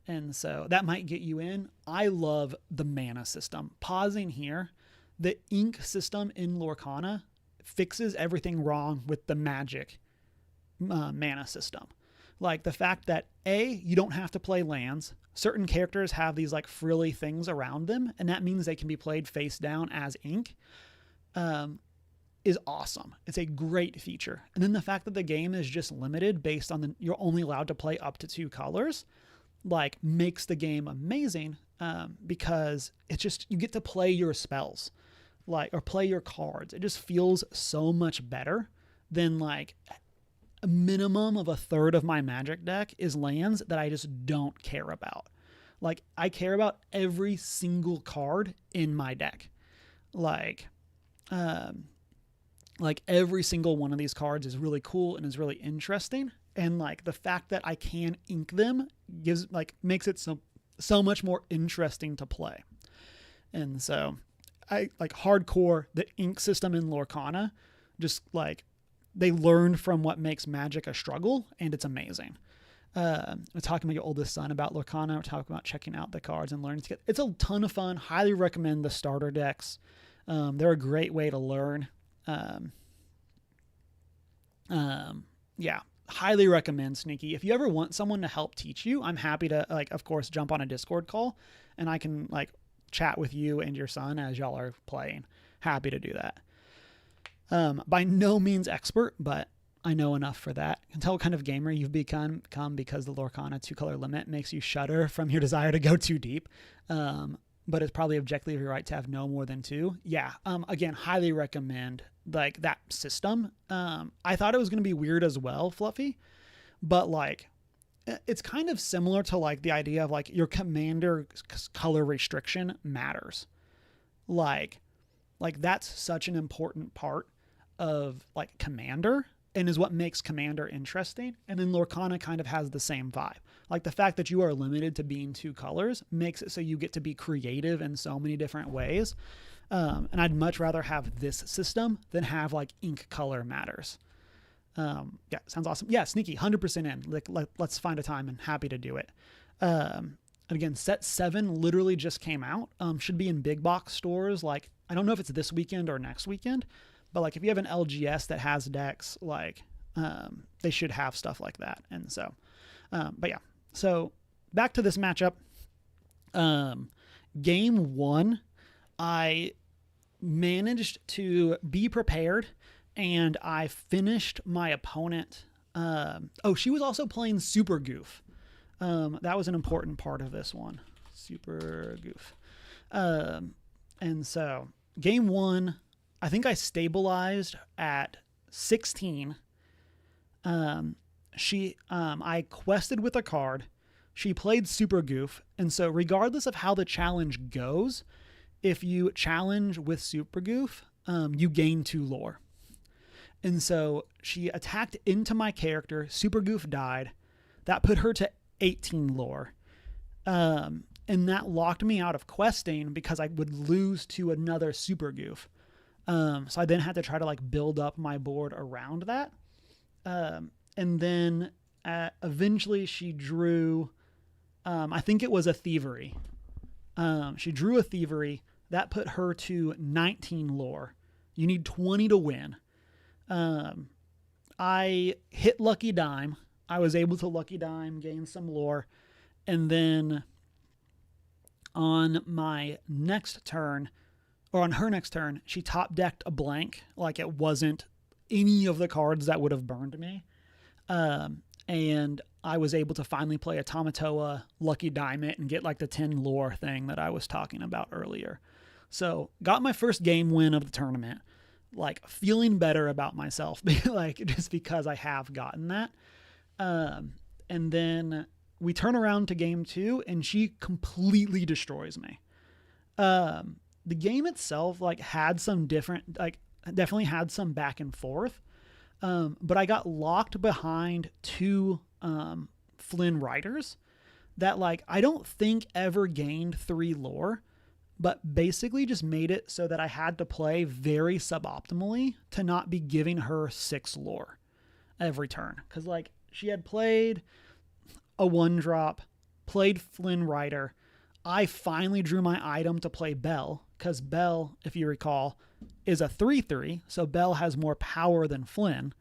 And so that might get you in. I love the mana system. Pausing here, the ink system in Lorcana fixes everything wrong with the magic mana system. Like the fact that you don't have to play lands. Certain characters have these like frilly things around them, and that means they can be played face down as ink, is awesome. It's a great feature. And then the fact that the game is just limited based on you're only allowed to play up to 2 colors, like makes the game amazing, because it's just, you get to play your spells, or play your cards. It just feels so much better than like a minimum of a third of my Magic deck is lands that I just don't care about. Like I care about every single card in my deck. Like every single one of these cards is really cool and is really interesting. And like the fact that I can ink them makes it so much more interesting to play. And so I like hardcore the ink system in Lorcana. Just like they learned from what makes Magic a struggle, and it's amazing. We're talking to your oldest son about Lorcana. We're talking about checking out the cards and learning to get. It's a ton of fun. Highly recommend the starter decks. They're a great way to learn. Yeah, highly recommend Sneaky. If you ever want someone to help teach you, I'm happy to, like, of course, jump on a Discord call and I can like chat with you and your son as y'all are playing. Happy to do that. By no means expert, but I know enough for that. You can tell what kind of gamer you've become because the Lorcana 2-color limit makes you shudder from your desire to go too deep. But it's probably objectively right to have no more than 2. Yeah. Again, highly recommend like that system. I thought it was going to be weird as well, Fluffy, but like it's kind of similar to like the idea of like your commander color restriction matters. Like that's such an important part of like commander and is what makes commander interesting. And then Lorcana kind of has the same vibe. Like the fact that you are limited to being 2 colors makes it so you get to be creative in so many different ways. And I'd much rather have this system than have like ink color matters. Yeah, sounds awesome. Yeah, Sneaky, 100% in. Let's find a time and happy to do it. And again, set 7 literally just came out. Should be in big box stores. Like, I don't know if it's this weekend or next weekend, but like if you have an LGS that has decks, like they should have stuff like that. And so, but yeah. So back to this matchup. Game 1, I managed to be prepared and I finished my opponent. She was also playing Super Goof. That was an important part of this one. Super Goof. And so game 1, I think I stabilized at 16. I quested with a card. She played Super Goof. And so regardless of how the challenge goes, if you challenge with Super Goof, you gain 2 lore. And so she attacked into my character. Super Goof died. That put her to 18 lore. And that locked me out of questing because I would lose to another Super Goof. So I then had to try to like build up my board around that. And then eventually she drew, I think it was a Thievery. She drew a Thievery. That put her to 19 lore. You need 20 to win. I hit Lucky Dime. I was able to Lucky Dime, gain some lore. And then on my next turn, or on her next turn, she top decked a blank. Like it wasn't any of the cards that would have burned me. And I was able to finally play a Tamatoa, Lucky Dime it, and get like the 10 lore thing that I was talking about earlier. So got my first game win of the tournament, like feeling better about myself, like just because I have gotten that. And then we turn around to game 2 and she completely destroys me. The game itself like had some different, like definitely had some back and forth. But I got locked behind 2 Flynn Riders that like I don't think ever gained 3 lore, but basically just made it so that I had to play very suboptimally to not be giving her 6 lore every turn. Because like she had played a 1-drop, played Flynn Rider. I finally drew my item to play Belle, because Belle, if you recall, is a 3/3, so Belle has more power than Flynn.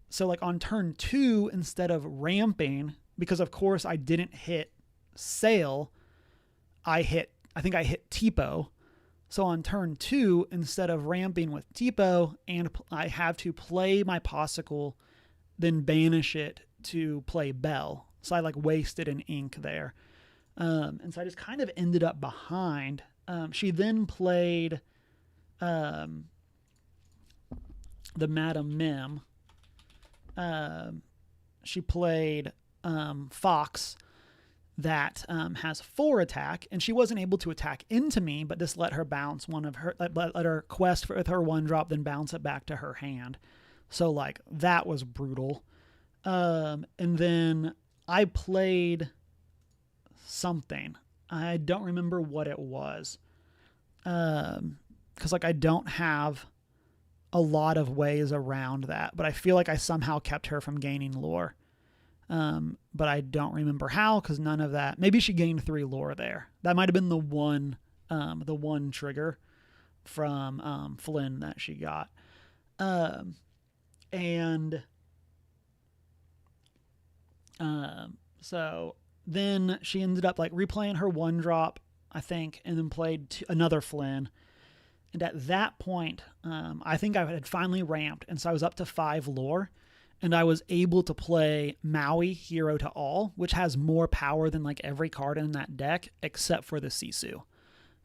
So like on turn 2, instead of ramping, because of course I didn't hit Sail, I think I hit Tipo. So on turn 2, instead of ramping with Tipo, and I have to play my Popsicle, then banish it to play Belle. So I like wasted an ink there. And so I just kind of ended up behind. She then played the Madam Mim. She played Fox that has 4 attack, and she wasn't able to attack into me, but just let her bounce one of her, let her quest with her 1-drop, then bounce it back to her hand. So like that was brutal. And then I played something. I don't remember what it was. because like I don't have a lot of ways around that, but I feel like I somehow kept her from gaining lore. But I don't remember how, because none of that. Maybe she gained 3 lore there. That might have been the one trigger from Flynn that she got. So then she ended up like replaying her 1-drop, I think, and then played another Flynn. And at that point, I think I had finally ramped, and so I was up to 5 lore, and I was able to play Maui, Hero to All, which has more power than like every card in that deck, except for the Sisu.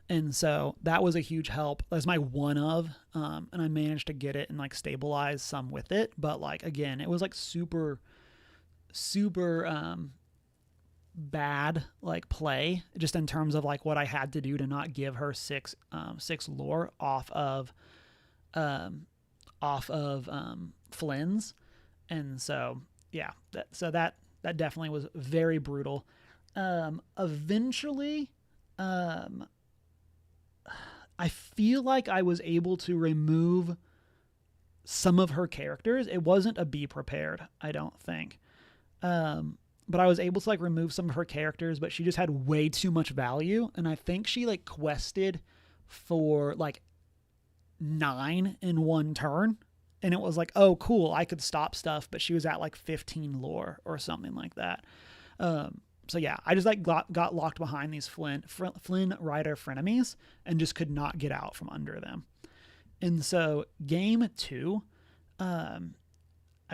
And so that was a huge help. That's my one of, and I managed to get it and like stabilize some with it. But like, again, it was like super bad like play, just in terms of like what I had to do to not give her 6 lore off of Flynn's. And so yeah, that definitely was very brutal. Eventually I feel like I was able to remove some of her characters. It wasn't a be prepared, I don't think. But I was able to like remove some of her characters, but she just had way too much value. And I think she like quested for like 9 in 1 turn. And it was like, oh, cool, I could stop stuff. But she was at like 15 lore or something like that. So yeah, I just like got locked behind these Flynn Rider frenemies and just could not get out from under them. And so game 2, I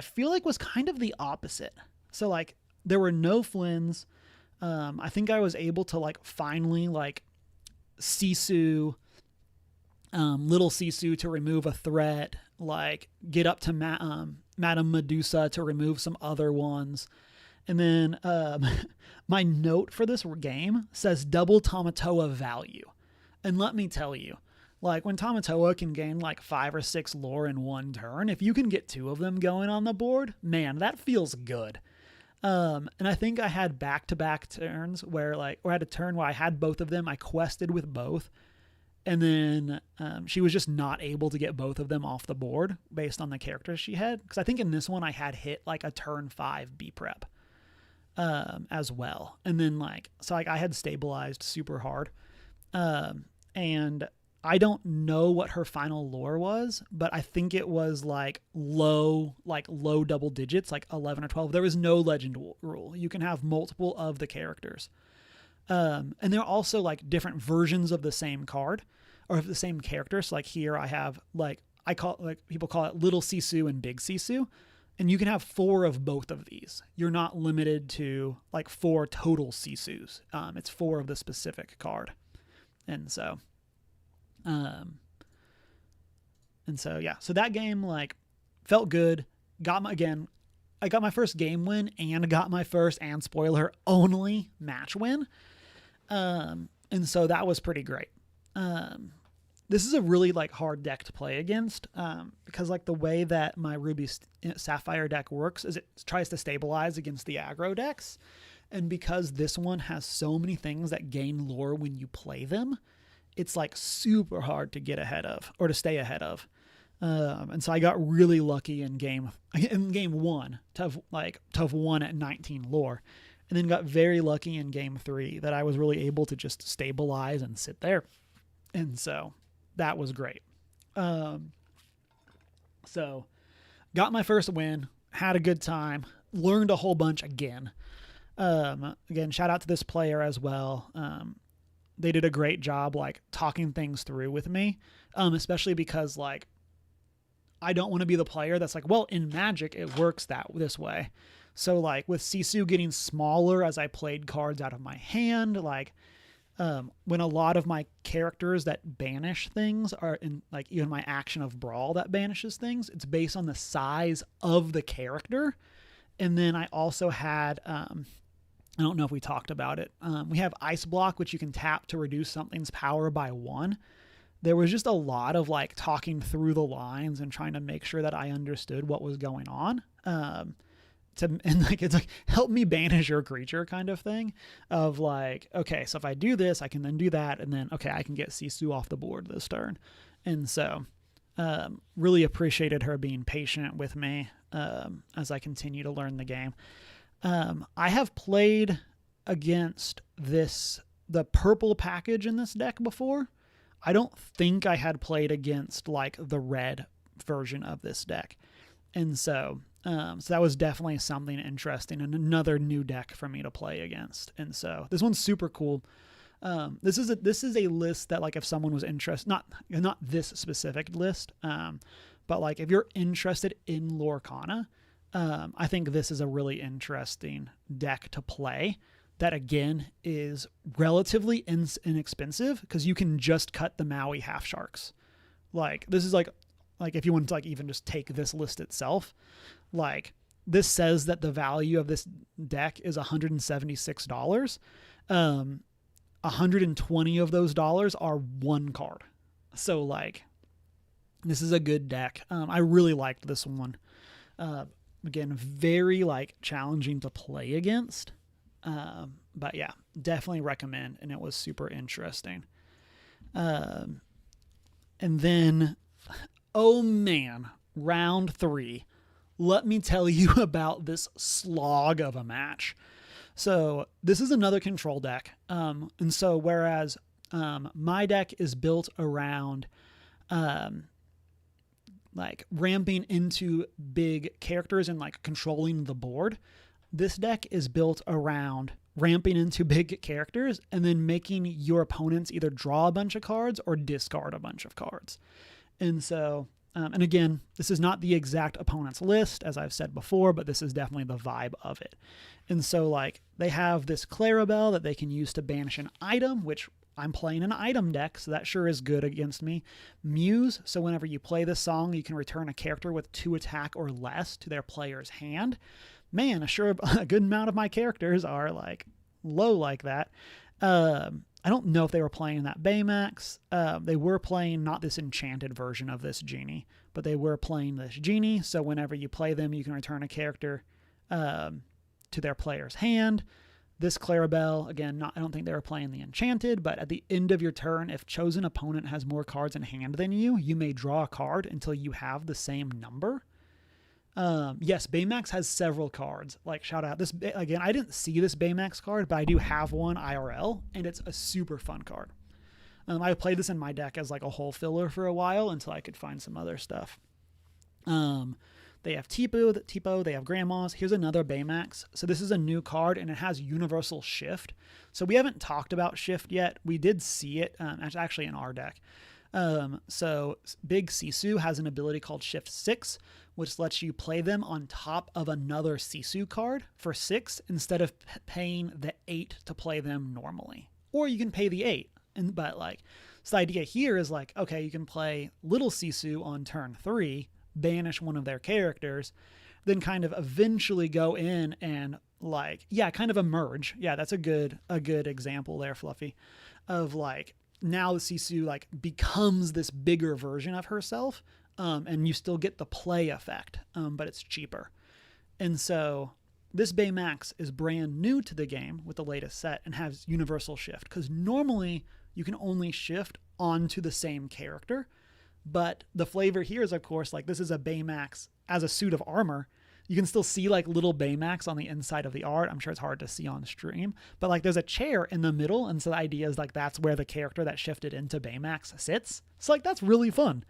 feel like was kind of the opposite. So like there were no Flynns. I think I was able to like finally like Sisu, little Sisu to remove a threat, like get up to Madame Medusa to remove some other ones. And then my note for this game says double Tamatoa value. And let me tell you, like when Tamatoa can gain like 5 or 6 lore in 1 turn, if you can get 2 of them going on the board, man, that feels good. And I think I had back-to-back turns where I had a turn where I had both of them. I quested with both. And then she was just not able to get both of them off the board based on the characters she had. Because I think in this one I had hit like a turn 5 B prep as well. And then so I had stabilized super hard. And I don't know what her final lore was, but I think it was like low double digits, like 11 or 12. There was no legend rule. You can have multiple of the characters. And there are also like different versions of the same card or of the same character. So like here I have people call it little Sisu and big Sisu. And you can have 4 of both of these. You're not limited to like 4 total Sisus. It's 4 of the specific card. And so yeah, so that game like felt good. I got my first game win and got my first, and spoiler, only match win. And so that was pretty great. This is a really like hard deck to play against, because like the way that my Ruby Sapphire deck works is it tries to stabilize against the aggro decks. And because this one has so many things that gain lore when you play them, it's like super hard to get ahead of or to stay ahead of. And so I got really lucky in game 1 to have won at 19 lore, and then got very lucky in game 3 that I was really able to just stabilize and sit there. And so that was great. So got my first win, had a good time, learned a whole bunch again. Again, shout out to this player as well. They did a great job like talking things through with me, especially because like I don't want to be the player that's like, well, in Magic it works this way. So like with Sisu getting smaller as I played cards out of my hand, like when a lot of my characters that banish things are in like even my action of Brawl that banishes things, it's based on the size of the character. And then I also had I don't know if we talked about it. We have Ice Block, which you can tap to reduce something's power by 1. There was just a lot of like talking through the lines and trying to make sure that I understood what was going on. It's like, help me banish your creature kind of thing of like, okay, so if I do this, I can then do that. And then, okay, I can get Sisu off the board this turn. And so really appreciated her being patient with me as I continue to learn the game. I have played against the purple package in this deck before. I don't think I had played against like the red version of this deck. And so that was definitely something interesting and another new deck for me to play against. And so this one's super cool. This is a list that, like, if someone was interested, not this specific list, but like if you're interested in Lorcana, I think this is a really interesting deck to play. That again is relatively inexpensive because you can just cut the Maui half sharks. Like this is like if you want to like even just take this list itself, like this says that the value of this deck is $176. 120 of those dollars are one card. So like this is a good deck. I really liked this one. Again, very like challenging to play against. But yeah, definitely recommend. And it was super interesting. And then, oh man, round 3. Let me tell you about this slog of a match. So this is another control deck. And so whereas my deck is built around like ramping into big characters and like controlling the board, this deck is built around ramping into big characters and then making your opponents either draw a bunch of cards or discard a bunch of cards. And so, and again, this is not the exact opponent's list, as I've said before, but this is definitely the vibe of it. And so, like, they have this Clarabelle that they can use to banish an item, which I'm playing an item deck, so that sure is good against me. Muse, so whenever you play this song, you can return a character with 2 attack or less to their player's hand. Man, sure, a good amount of my characters are, like, low like that. I don't know if they were playing that Baymax. They were playing not this enchanted version of this genie, but they were playing this genie. So whenever you play them, you can return a character to their player's hand. This Clarabelle, again, I don't think they were playing the enchanted, but at the end of your turn, if chosen opponent has more cards in hand than you, you may draw a card until you have the same number. Yes, Baymax has several cards. Like, shout out this again. I didn't see this Baymax card, but I do have one IRL, and it's a super fun card. I played this in my deck as like a hole filler for a while until I could find some other stuff. They have Tipo, they have Grandma's. Here's another Baymax. So this is a new card, and it has Universal Shift. So we haven't talked about Shift yet. We did see it actually in our deck. So Big Sisu has an ability called Shift 6, which lets you play them on top of another Sisu card for 6 instead of paying the 8 to play them normally. Or you can pay the 8. But like, so the idea here is like, okay, you can play Little Sisu on turn 3, banish one of their characters, then kind of eventually go in and like, yeah, kind of emerge. Yeah, that's a good example there, Fluffy, of like, now Sisu like becomes this bigger version of herself, and you still get the play effect, but it's cheaper. And so this Baymax is brand new to the game with the latest set and has Universal Shift, because normally you can only shift onto the same character. But the flavor here is, of course, like this is a Baymax as a suit of armor. You can still see like little Baymax on the inside of the art. I'm sure it's hard to see on stream, but like there's a chair in the middle. And so the idea is like, that's where the character that shifted into Baymax sits. So like, that's really fun.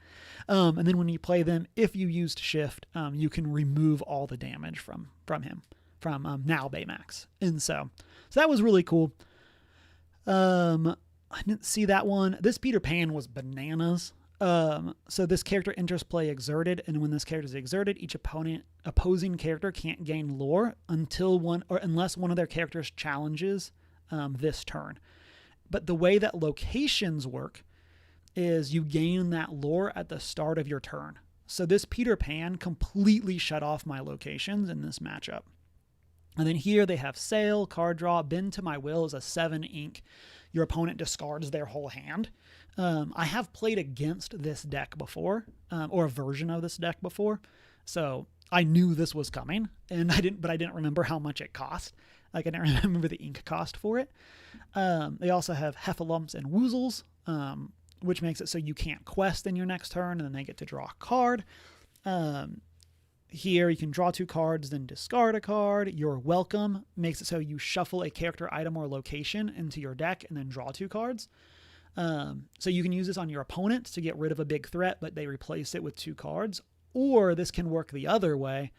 And then when you play them, if you used shift, you can remove all the damage from him, from now Baymax. And so that was really cool. I didn't see that one. This Peter Pan was bananas. So this character enters play exerted, and when this character is exerted, each opposing character can't gain lore unless one of their characters challenges this turn. But the way that locations work is you gain that lore at the start of your turn. So this Peter Pan completely shut off my locations in this matchup. And then here they have Sail, Card Draw, Bend to My Will is a 7 ink. Your opponent discards their whole hand. I have played against this deck before, or a version of this deck before, so I knew this was coming, and I didn't remember how much it cost. Like, I didn't remember the ink cost for it. They also have Heffalumps and Woozles, which makes it so you can't quest in your next turn, and then they get to draw a card. Here you can draw 2 cards, then discard a card. You're welcome makes it so you shuffle a character, item, or location into your deck and then draw 2 cards. So you can use this on your opponent to get rid of a big threat, but they replace it with 2 cards. Or this can work the other way,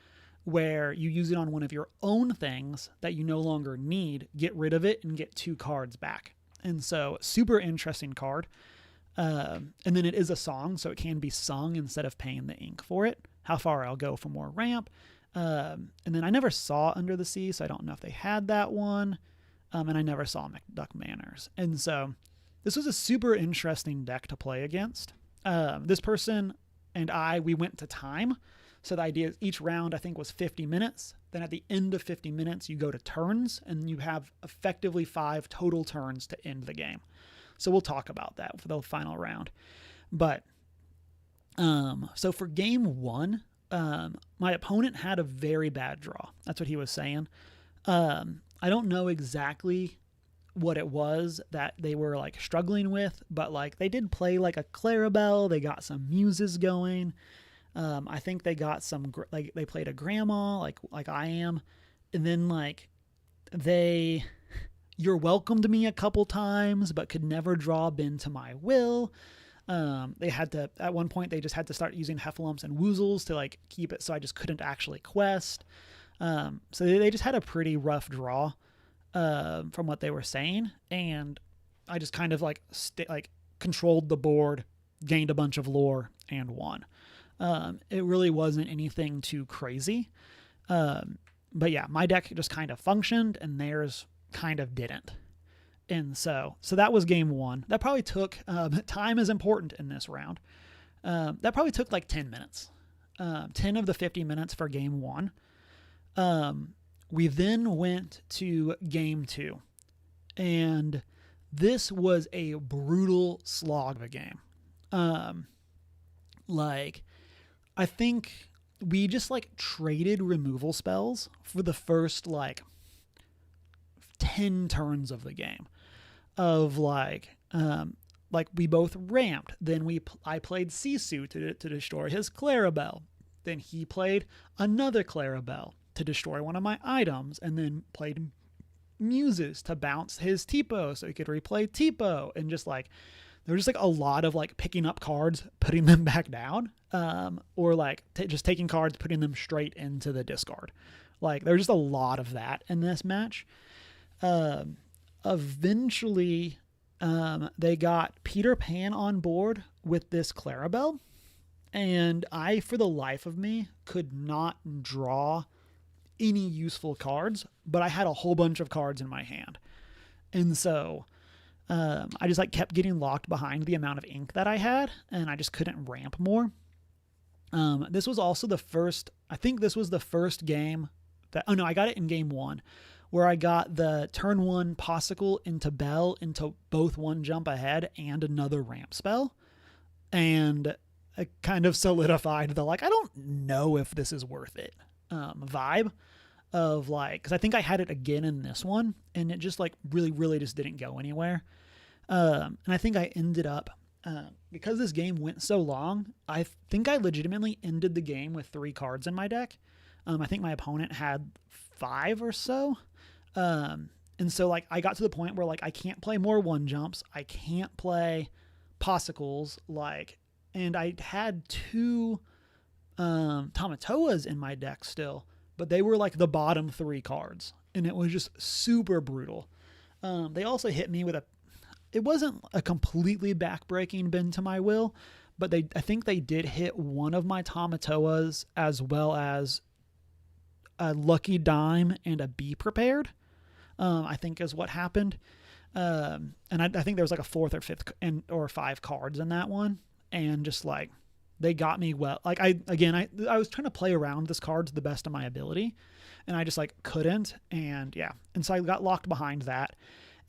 where you use it on one of your own things that you no longer need, get rid of it, and get 2 cards back. And so, super interesting card. And then it is a song, so it can be sung instead of paying the ink for it. How far I'll go for more ramp. And then I never saw Under the Sea, so I don't know if they had that one. And I never saw McDuck Manners. And so this was a super interesting deck to play against. This person and we went to time. So the idea is each round, I think, was 50 minutes. Then at the end of 50 minutes, you go to turns, and you have effectively 5 total turns to end the game. So we'll talk about that for the final round. But so for game 1, my opponent had a very bad draw. That's what he was saying. I don't know exactly what it was that they were like struggling with, but like they did play like a Clarabelle. They got some muses going. I think they got some, like they played a grandma, like I am. And then like You're Welcome to Me a couple times, but could never draw Bend to My Will. They had to, at one point, they just had to start using Heffalumps and Woozles to like keep it so I just couldn't actually quest. So they just had a pretty rough draw from what they were saying. And I just kind of like controlled the board, gained a bunch of lore, and won. It really wasn't anything too crazy. But yeah, my deck just kind of functioned and theirs kind of didn't. And so that was game 1. That probably took, time is important in this round. That probably took like 10 minutes, 10 of the 50 minutes for game 1. We then went to game 2, and this was a brutal slog of a game. I think we just like traded removal spells for the first like 10 turns of the game. Of like we both ramped. Then I played Sisu to destroy his Clarabelle. Then he played another Clarabelle to destroy one of my items, and then played Muses to bounce his Tipo so he could replay Tipo. And just like there was just like a lot of like picking up cards, putting them back down, or like just taking cards, putting them straight into the discard. Like there was just a lot of that in this match. Eventually, they got Peter Pan on board with this Clarabelle, and I, for the life of me, could not draw any useful cards, but I had a whole bunch of cards in my hand. And so, I just like kept getting locked behind the amount of ink that I had, and I just couldn't ramp more. This was also I think this was the first game I got it in game 1. Where I got the turn 1 Possicle into Bell into both 1 jump ahead and another ramp spell. And it kind of solidified the, like, I don't know if this is worth it vibe of, like, because I think I had it again in this one, and it just, like, really, really just didn't go anywhere. And I think I ended up, because this game went so long, I think I legitimately ended the game with 3 cards in my deck. I think my opponent had 5 or so. And so like I got to the point where like I can't play more 1 jumps. I can't play Possicles, like, and I had 2 Tamatoas in my deck still, but they were like the bottom 3 cards, and it was just super brutal. They also hit me with it wasn't a completely backbreaking Bend to My Will, but I think they did hit one of my Tamatoas as well as a Lucky Dime and a Be Prepared. I think is what happened. And I think there was like a 4th or 5th or 5 cards in that one. And just like, they got me well. Like I was trying to play around this card to the best of my ability, and I just like couldn't. And yeah. And so I got locked behind that.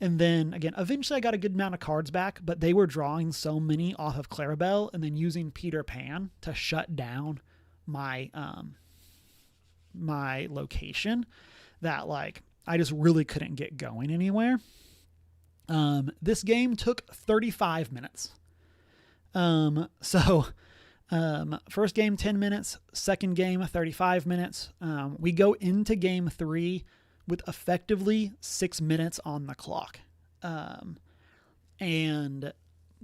And then again, eventually I got a good amount of cards back, but they were drawing so many off of Clarabelle and then using Peter Pan to shut down my, my location that like, I just really couldn't get going anywhere. This game took 35 minutes. So first game 10 minutes, second game 35 minutes. We go into game 3 with effectively 6 minutes on the clock. And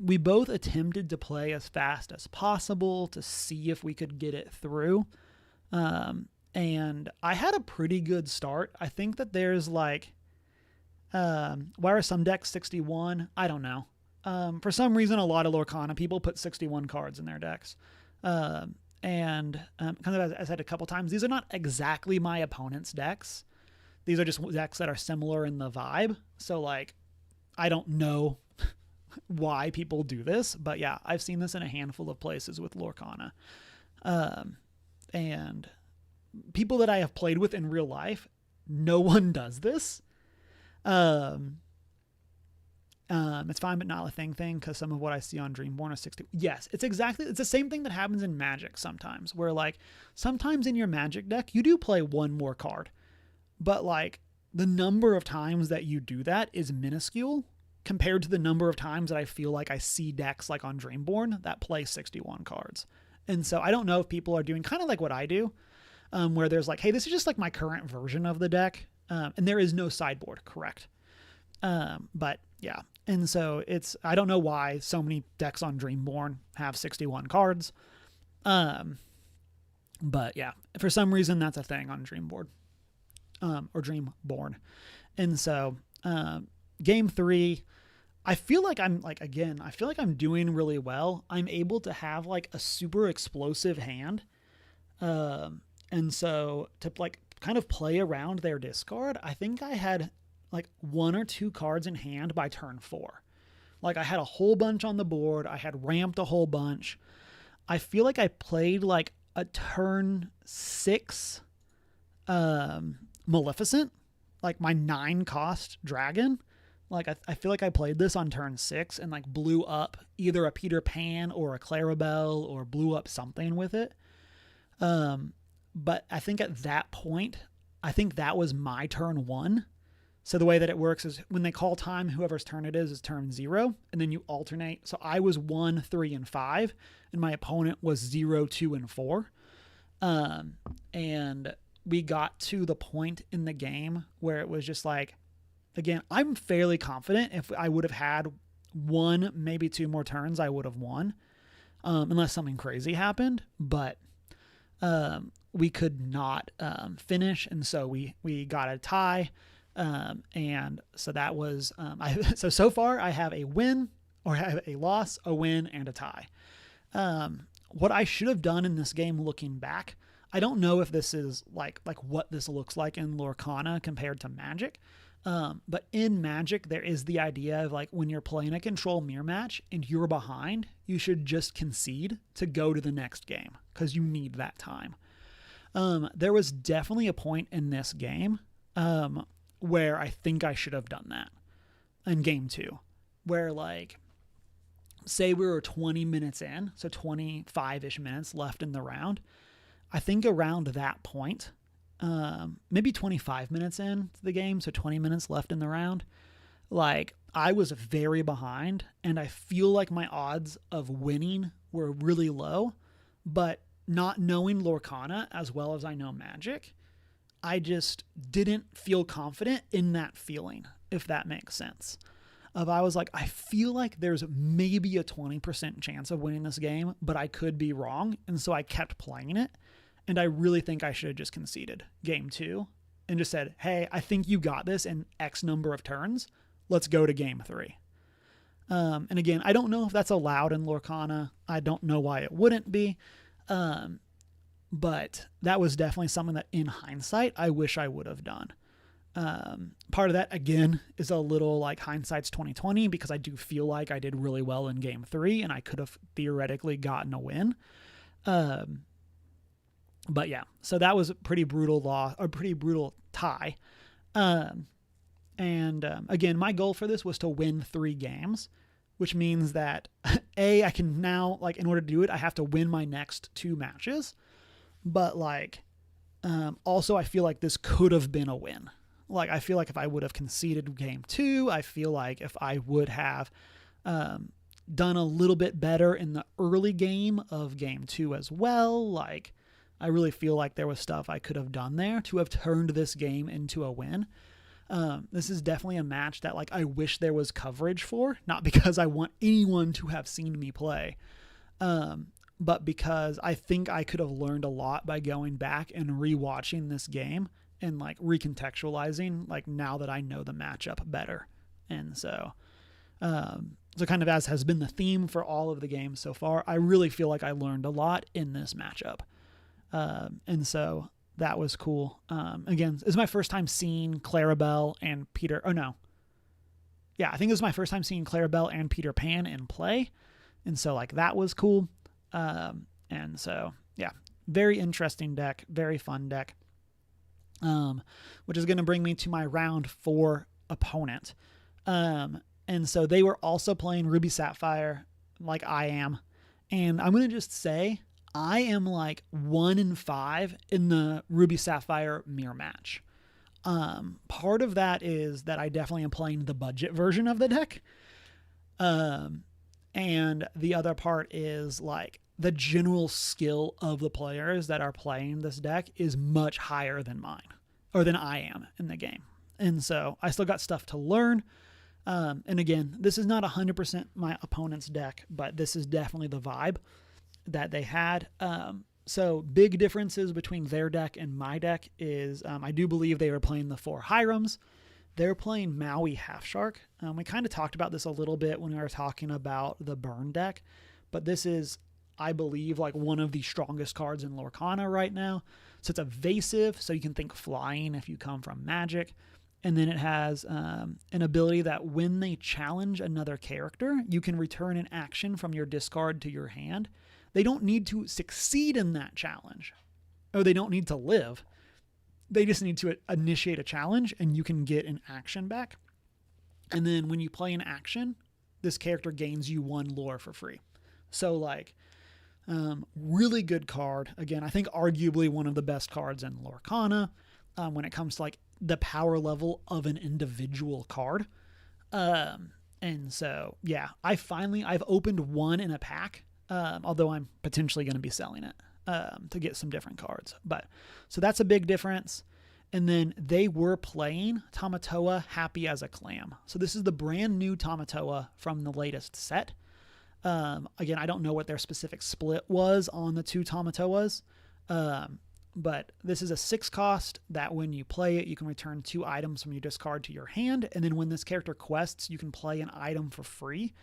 we both attempted to play as fast as possible to see if we could get it through. And I had a pretty good start. I think that there's like, why are some decks 61? I don't know. For some reason, a lot of Lorcana people put 61 cards in their decks. And kind of as I said a couple times, these are not exactly my opponent's decks. These are just decks that are similar in the vibe. So like, I don't know why people do this, but yeah, I've seen this in a handful of places with Lorcana. And people that I have played with in real life, no one does this. It's fine, but not a thing because some of what I see on Dreamborn is 60. Yes, it's the same thing that happens in Magic sometimes, where like sometimes in your Magic deck, you do play one more card, but like the number of times that you do that is minuscule compared to the number of times that I feel like I see decks like on Dreamborn that play 61 cards. And so I don't know if people are doing kind of like what I do, where there's like, hey, this is just like my current version of the deck. And there is no sideboard, correct? But yeah. And so I don't know why so many decks on Dreamborn have 61 cards. But yeah, for some reason that's a thing on Dreamboard, or Dreamborn. And so, game 3, I feel like I'm doing really well. I'm able to have like a super explosive hand. And so to like kind of play around their discard, I think I had like 1 or 2 cards in hand by turn 4. Like I had a whole bunch on the board. I had ramped a whole bunch. I feel like I played like a turn 6 Maleficent, like my 9 cost dragon. Like I feel like I played this on turn 6 and like blew up either a Peter Pan or a Clarabelle or blew up something with it. But I think at that point, I think that was my turn 1. So the way that it works is when they call time, whoever's turn it is turn 0, and then you alternate. So I was 1, 3, and 5, and my opponent was 0, 2, and 4. And we got to the point in the game where it was just like, again, I'm fairly confident if I would have had 1, maybe 2 more turns, I would have won, unless something crazy happened. But we could not finish, and so we got a tie. And so that was, so far I have a win, or I have a loss, a win, and a tie. What I should have done in this game looking back, I don't know if this is like what this looks like in Lorcana compared to Magic. But in Magic, there is the idea of like when you're playing a control mirror match and you're behind, you should just concede to go to the next game because you need that time. There was definitely a point in this game, where I think I should have done that in game 2, where like, say we were 20 minutes in, so 25-ish minutes left in the round. I think around that point, maybe 25 minutes into the game, so 20 minutes left in the round, like I was very behind and I feel like my odds of winning were really low, but not knowing Lorcana as well as I know Magic, I just didn't feel confident in that feeling, if that makes sense. I was like, I feel like there's maybe a 20% chance of winning this game, but I could be wrong. And so I kept playing it. And I really think I should have just conceded game 2 and just said, hey, I think you got this in X number of turns. Let's go to game 3. And again, I don't know if that's allowed in Lorcana. I don't know why it wouldn't be. But that was definitely something that in hindsight, I wish I would have done. Part of that, again, is a little like hindsight's 2020 because I do feel like I did really well in game 3 and I could have theoretically gotten a win. But yeah, so that was a pretty brutal tie. Again, my goal for this was to win 3 games, which means that I can now, like, in order to do it, I have to win my next 2 matches. But like, also I feel like this could have been a win. Like, I feel like if I would have conceded game 2, I feel like if I would have, done a little bit better in the early game of game 2 as well. Like, I really feel like there was stuff I could have done there to have turned this game into a win. This is definitely a match that, like, I wish there was coverage for, not because I want anyone to have seen me play, but because I think I could have learned a lot by going back and rewatching this game and, like, recontextualizing, like, now that I know the matchup better. And so kind of as has been the theme for all of the games so far, I really feel like I learned a lot in this matchup. And so that was cool. Again, this is my first time seeing Clarabelle and Peter. Oh, no. Yeah, I think it was my first time seeing Clarabelle and Peter Pan in play. And so, like, that was cool. And so, yeah, very interesting deck, very fun deck. Which is going to bring me to my round 4 opponent. And so they were also playing Ruby Sapphire like I am. And I'm going to just say I am like 1-5 in the Ruby Sapphire mirror match. Part of that is that I definitely am playing the budget version of the deck. And the other part is, like, the general skill of the players that are playing this deck is much higher than mine, or than I am in the game. And so I still got stuff to learn. And again, this is not 100% my opponent's deck, but this is definitely the vibe that they had. So big differences between their deck and my deck is, I do believe they were playing the 4 Hirams. They're playing Maui Half Shark. We kind of talked about this a little bit when we were talking about the Burn deck, but this is, I believe, like one of the strongest cards in Lorcana right now. So it's evasive, so you can think flying if you come from Magic. And then it has an ability that when they challenge another character, you can return an action from your discard to your hand. They don't need to succeed in that challenge, or they don't need to live. They just need to initiate a challenge, and you can get an action back. And then when you play an action, this character gains you 1 lore for free. So, like, really good card. Again, I think arguably one of the best cards in Lorcana when it comes to, like, the power level of an individual card. And so, yeah, I've opened 1 in a pack, although I'm potentially going to be selling it to get some different cards. But so that's a big difference. And then they were playing Tamatoa Happy as a Clam. So this is the brand new Tamatoa from the latest set. Again, I don't know what their specific split was on the 2 Tamatoas. But this is a 6 cost that when you play it, you can return 2 items from your discard to your hand. And then when this character quests, you can play an item for free.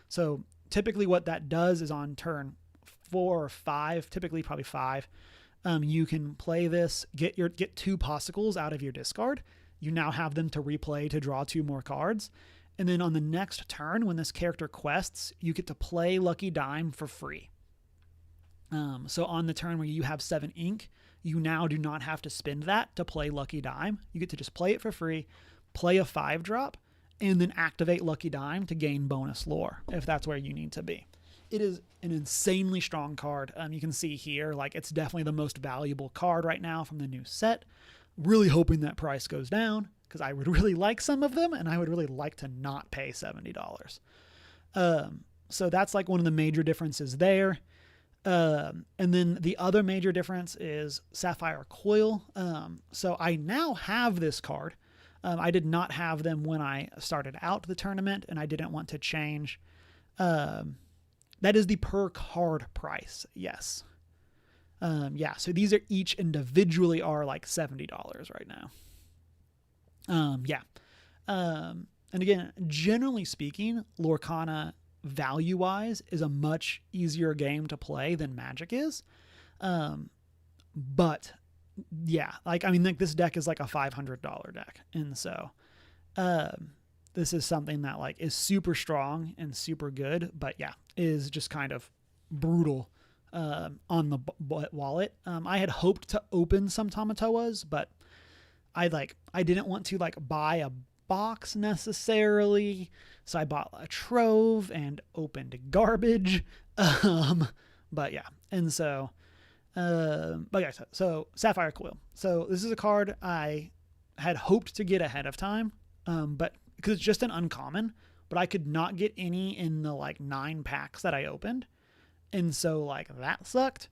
So typically what that does is on turn 4 or 5, typically probably 5, you can play this, get 2 Popsicles out of your discard. You now have them to replay to draw 2 more cards. And then on the next turn, when this character quests, you get to play Lucky Dime for free. So on the turn where you have 7 ink, you now do not have to spend that to play Lucky Dime. You get to just play it for free, play a 5-drop, and then activate Lucky Dime to gain bonus lore, if that's where you need to be. It is an insanely strong card. You can see here, like, it's definitely the most valuable card right now from the new set. Really hoping that price goes down, because I would really like some of them, and I would really like to not pay $70. So that's, like, one of the major differences there. And then the other major difference is Sapphire Coil. So I now have this card. I did not have them when I started out the tournament, and I didn't want to change. That is the per card price. Yes. Yeah. So these are each individually are like $70 right now. Yeah. And again, generally speaking, Lorcana value-wise is a much easier game to play than Magic is. But yeah, like, I mean, like, this deck is like a $500 deck. And so, this is something that, like, is super strong and super good, but yeah, is just kind of brutal, on the wallet. I had hoped to open some Tamatoas, but I didn't want to, like, buy a box necessarily, so I bought a trove and opened garbage. But yeah, and so but yeah, so Sapphire Coil. So this is a card I had hoped to get ahead of time, but because it's just an uncommon, but I could not get any in the like 9 packs that I opened. And so like that sucked.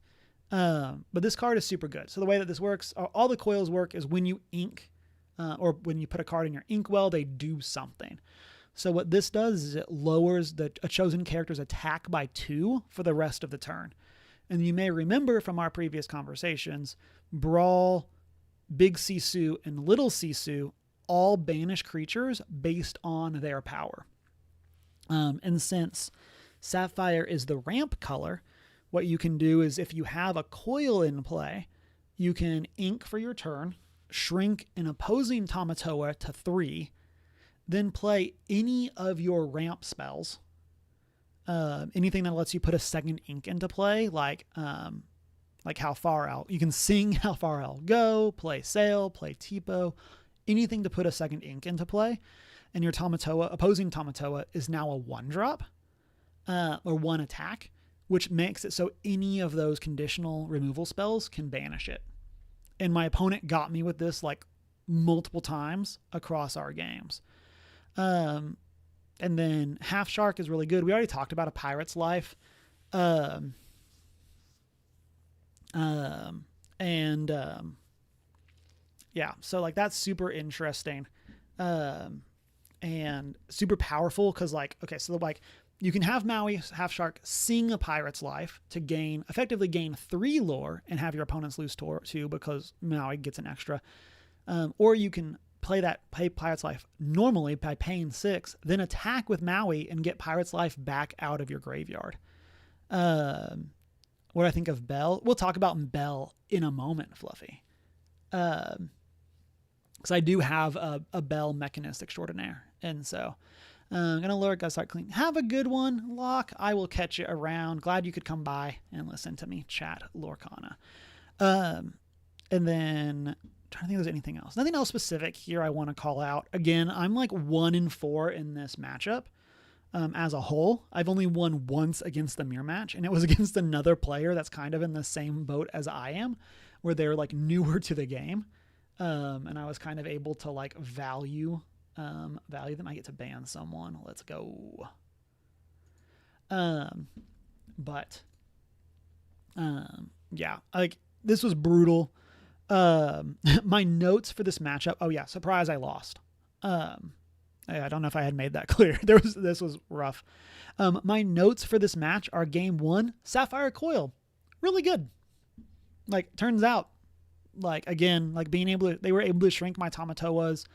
But this card is super good. So the way that this works, all the coils work is when you ink, or when you put a card in your inkwell, they do something. So what this does is it lowers a chosen character's attack by 2 for the rest of the turn. And you may remember from our previous conversations, Brawl, Big Sisu, and Little Sisu all banish creatures based on their power. And since Sapphire is the ramp color, what you can do is if you have a coil in play, you can ink for your turn, shrink an opposing Tamatoa to 3, then play any of your ramp spells. Anything that lets you put a second ink into play, like How Far Out. You can sing How Far Out Go, play Sail, play Tipo, anything to put a second ink into play. And your opposing Tamatoa is now a 1-drop, or 1 attack, which makes it so any of those conditional removal spells can banish it. And my opponent got me with this like multiple times across our games. And then Half Shark is really good. We already talked about A Pirate's Life. Yeah, so like that's super interesting. And super powerful because like, okay, so like you can have Maui Half Shark sing A Pirate's Life to effectively gain 3 lore and have your opponents lose 2 because Maui gets an extra. Or you can play Pirate's Life normally by paying 6, then attack with Maui and get Pirate's Life back out of your graveyard. What do I think of Bell? We'll talk about Bell in a moment, Fluffy. Because I do have a Bell Mechanist Extraordinaire. And so I'm going to lure, gotta start cleaning. Have a good one, Locke. I will catch you around. Glad you could come by and listen to me chat Lorcana. And then trying to think if there's anything else. Nothing else specific here I want to call out. Again, I'm like 1-4 in this matchup. As a whole, I've only won once against the mirror match, and it was against another player that's kind of in the same boat as I am, where they're like newer to the game. And I was kind of able to like value them. I get to ban someone. Let's go. Yeah, like this was brutal. My notes for this matchup. Oh yeah, surprise, I lost. I don't know if I had made that clear. This was rough. My notes for this match are game 1, Sapphire Coil. Really good. Like, turns out, like, again, like they were able to shrink my Tamatoas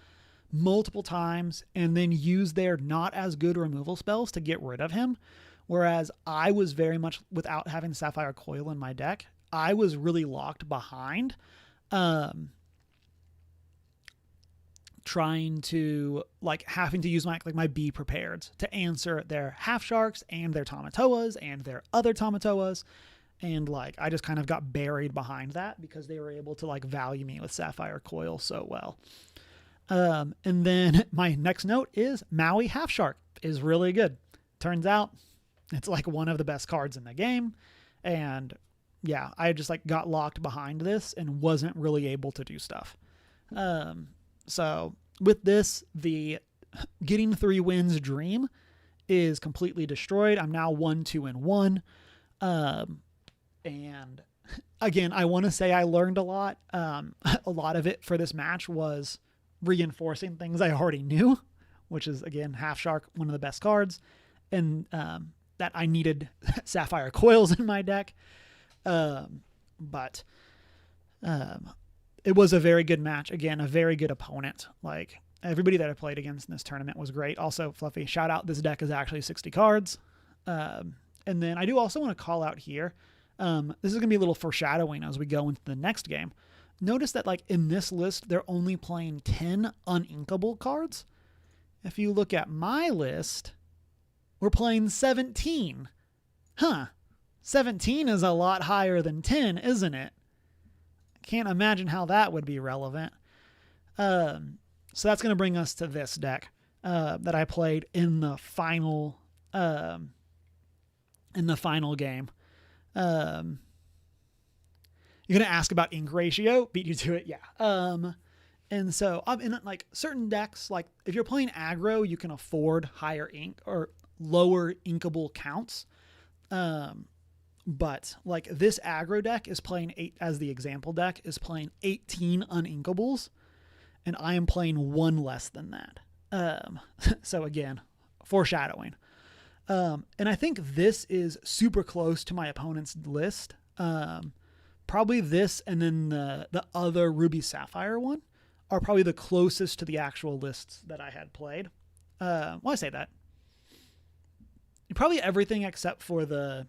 multiple times and then use their not as good removal spells to get rid of him. Whereas I was very much, without having Sapphire Coil in my deck, I was really locked behind, trying to like having to use my Be Prepared to answer their Half Sharks and their Tamatoas and their other Tamatoas. And like, I just kind of got buried behind that because they were able to like value me with Sapphire Coil so well. And then my next note is Maui Half Shark is really good. Turns out it's like one of the best cards in the game. And yeah, I just like got locked behind this and wasn't really able to do stuff. So with this, the getting 3 wins dream is completely destroyed. I'm now 1-2-1. And again, I want to say I learned a lot. A lot of it for this match was reinforcing things I already knew, which is again, Half Shark, one of the best cards, and that I needed Sapphire Coils in my deck. But it was a very good match. Again, a very good opponent. Like everybody that I played against in this tournament was great. Also, Fluffy, shout out. This deck is actually 60 cards. And then I do also want to call out here. This is going to be a little foreshadowing as we go into the next game. Notice that like in this list, they're only playing 10 uninkable cards. If you look at my list, we're playing 17. 17 is a lot higher than 10, isn't it? Can't imagine how that would be relevant. So that's going to bring us to this deck that I played in the final game. You're going to ask about ink ratio? Beat you to it, yeah. And so in like certain decks, like if you're playing aggro, you can afford higher ink or lower inkable counts. But like this aggro deck is playing as the example deck is playing 18 uninkables, and I am playing one less than that. So again, foreshadowing. And I think this is super close to my opponent's list. Probably this and then the other Ruby Sapphire one are probably the closest to the actual lists that I had played. Well, I say that. Probably everything except for the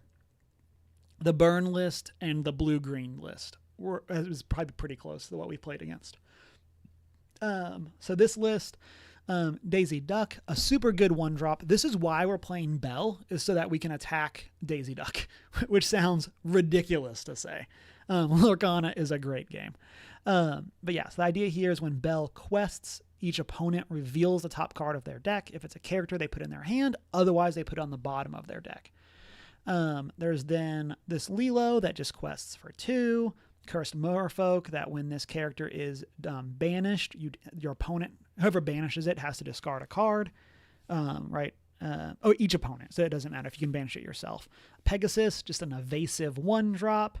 burn list and the blue-green list was probably pretty close to what we played against. So this list, Daisy Duck, a super good one-drop. This is why we're playing Belle, is so that we can attack Daisy Duck, which sounds ridiculous to say. Lorcana is a great game. But yeah, so the idea here is when Belle quests, each opponent reveals the top card of their deck. If it's a character, they put in their hand. Otherwise, they put it on the bottom of their deck. There's then this Lilo that just quests for 2. Cursed Merfolk, that when this character is banished, your opponent, whoever banishes it, has to discard a card. Right? Each opponent, so it doesn't matter if you can banish it yourself. Pegasus, just an evasive 1-drop.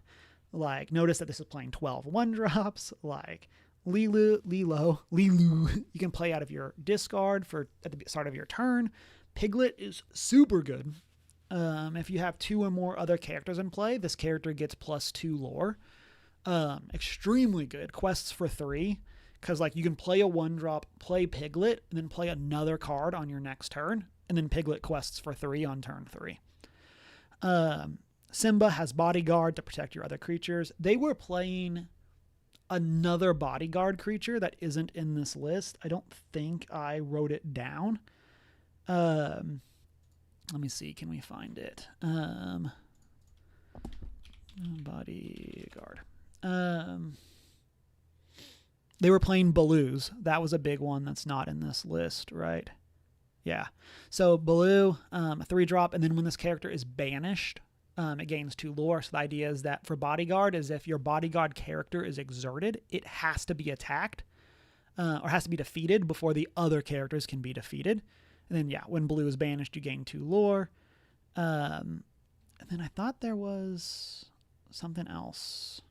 Like, notice that this is playing 12 1-drops. Like, Lilo, you can play out of your discard at the start of your turn. Piglet is super good. If you have 2 or more other characters in play, this character gets +2 lore. Extremely good. Quests for 3, because like you can play a 1-drop, play Piglet, and then play another card on your next turn, and then Piglet quests for 3 on turn 3. Simba has Bodyguard to protect your other creatures. They were playing another Bodyguard creature that isn't in this list. I don't think I wrote it down. Let me see. Can we find it? Bodyguard. They were playing Baloo's. That was a big one that's not in this list, right? Yeah. So Baloo, a 3-drop, and then when this character is banished, it gains 2 lore. So the idea is that for Bodyguard is if your Bodyguard character is exerted, it has to be attacked or has to be defeated before the other characters can be defeated. And then, yeah, when Blue is banished, you gain 2 lore. And then I thought there was something else.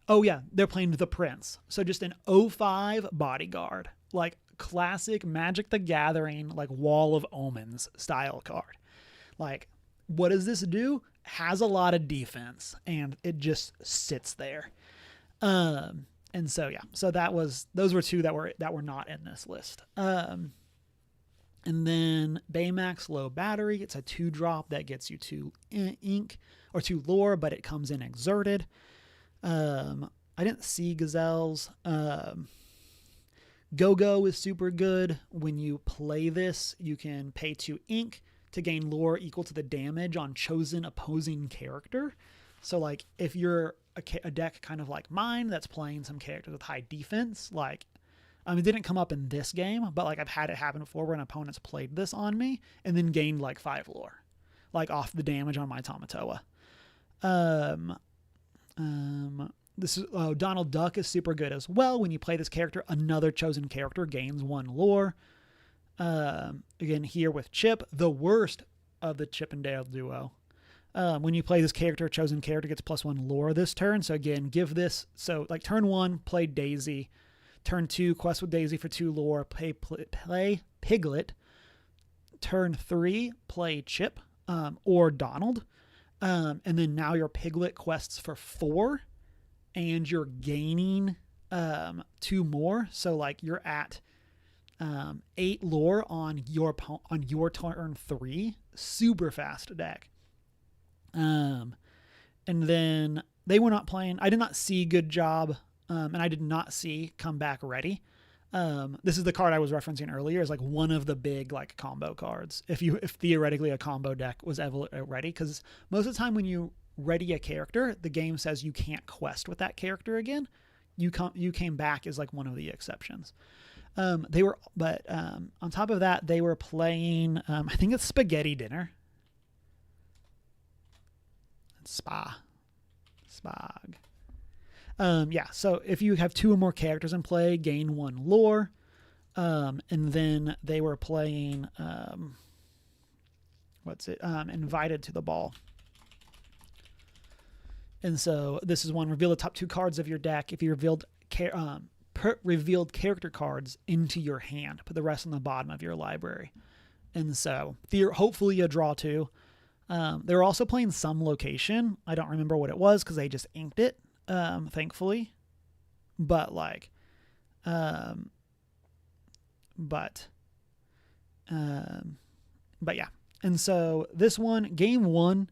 Oh, yeah, they're playing The Prince. So just an 05 Bodyguard. Like classic Magic the Gathering, like Wall of Omens style card. Like, what does this do? Has a lot of defense, and it just sits there. And so, yeah, so those were 2 that were not in this list. And then Baymax Low Battery. It's a 2-drop that gets you 2 ink or 2 lore, but it comes in exerted. I didn't see Gazelles. Go-Go is super good. When you play this, you can pay 2 ink to gain lore equal to the damage on chosen opposing character. So, like, if you're a deck kind of like mine that's playing some characters with high defense, like, it didn't come up in this game, but like I've had it happen before when opponents played this on me and then gained like 5 lore, like off the damage on my Tamatoa. This is Donald Duck is super good as well. When you play this character, another chosen character gains 1 lore. Again, here with Chip, the worst of the Chip and Dale duo. When you play this character, chosen character gets +1 lore this turn. So again, give this. So like turn 1, play Daisy. Turn 2, quest with Daisy for 2 lore. Play Piglet. Turn 3, play Chip or Donald. And then now your Piglet quests for 4, and you're gaining 2 more. So like you're at 8 lore on your turn 3. Super fast deck. And then they were not playing. I did not see Good Job, and I did not see Come Back Ready. This is the card I was referencing earlier. Is like one of the big like combo cards. If theoretically a combo deck was ever ready, because most of the time when you ready a character, the game says you can't quest with that character again. You came back is like one of the exceptions. On top of that, they were playing, I think it's Spaghetti Dinner. Spag. Yeah, so if you have 2 or more characters in play, gain 1 lore. And then they were playing, Invited to the Ball. And so this is one, reveal the top 2 cards of your deck. If you revealed revealed character cards into your hand, put the rest on the bottom of your library. And so hopefully you draw 2. They were also playing some location. I don't remember what it was because they just inked it, thankfully. But yeah. And so this one, game 1,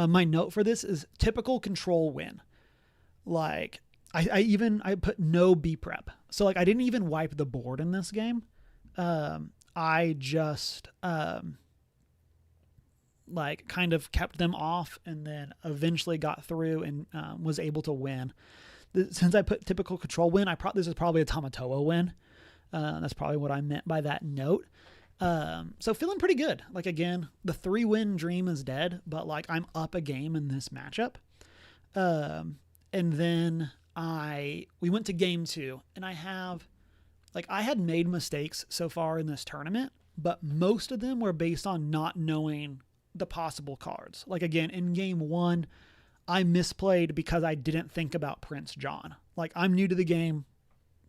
my note for this is typical control win. Like I put no B prep. So like I didn't even wipe the board in this game. I just kind of kept them off and then eventually got through and was able to win. Since I put typical control win, this is probably a Tamatoa win. That's probably what I meant by that note. So feeling pretty good. Like again, the 3-win dream is dead, but like I'm up a game in this matchup. And then we went to game 2 and I had made mistakes so far in this tournament, but most of them were based on not knowing the possible cards. Like again, in game 1, I misplayed because I didn't think about Prince John. Like I'm new to the game,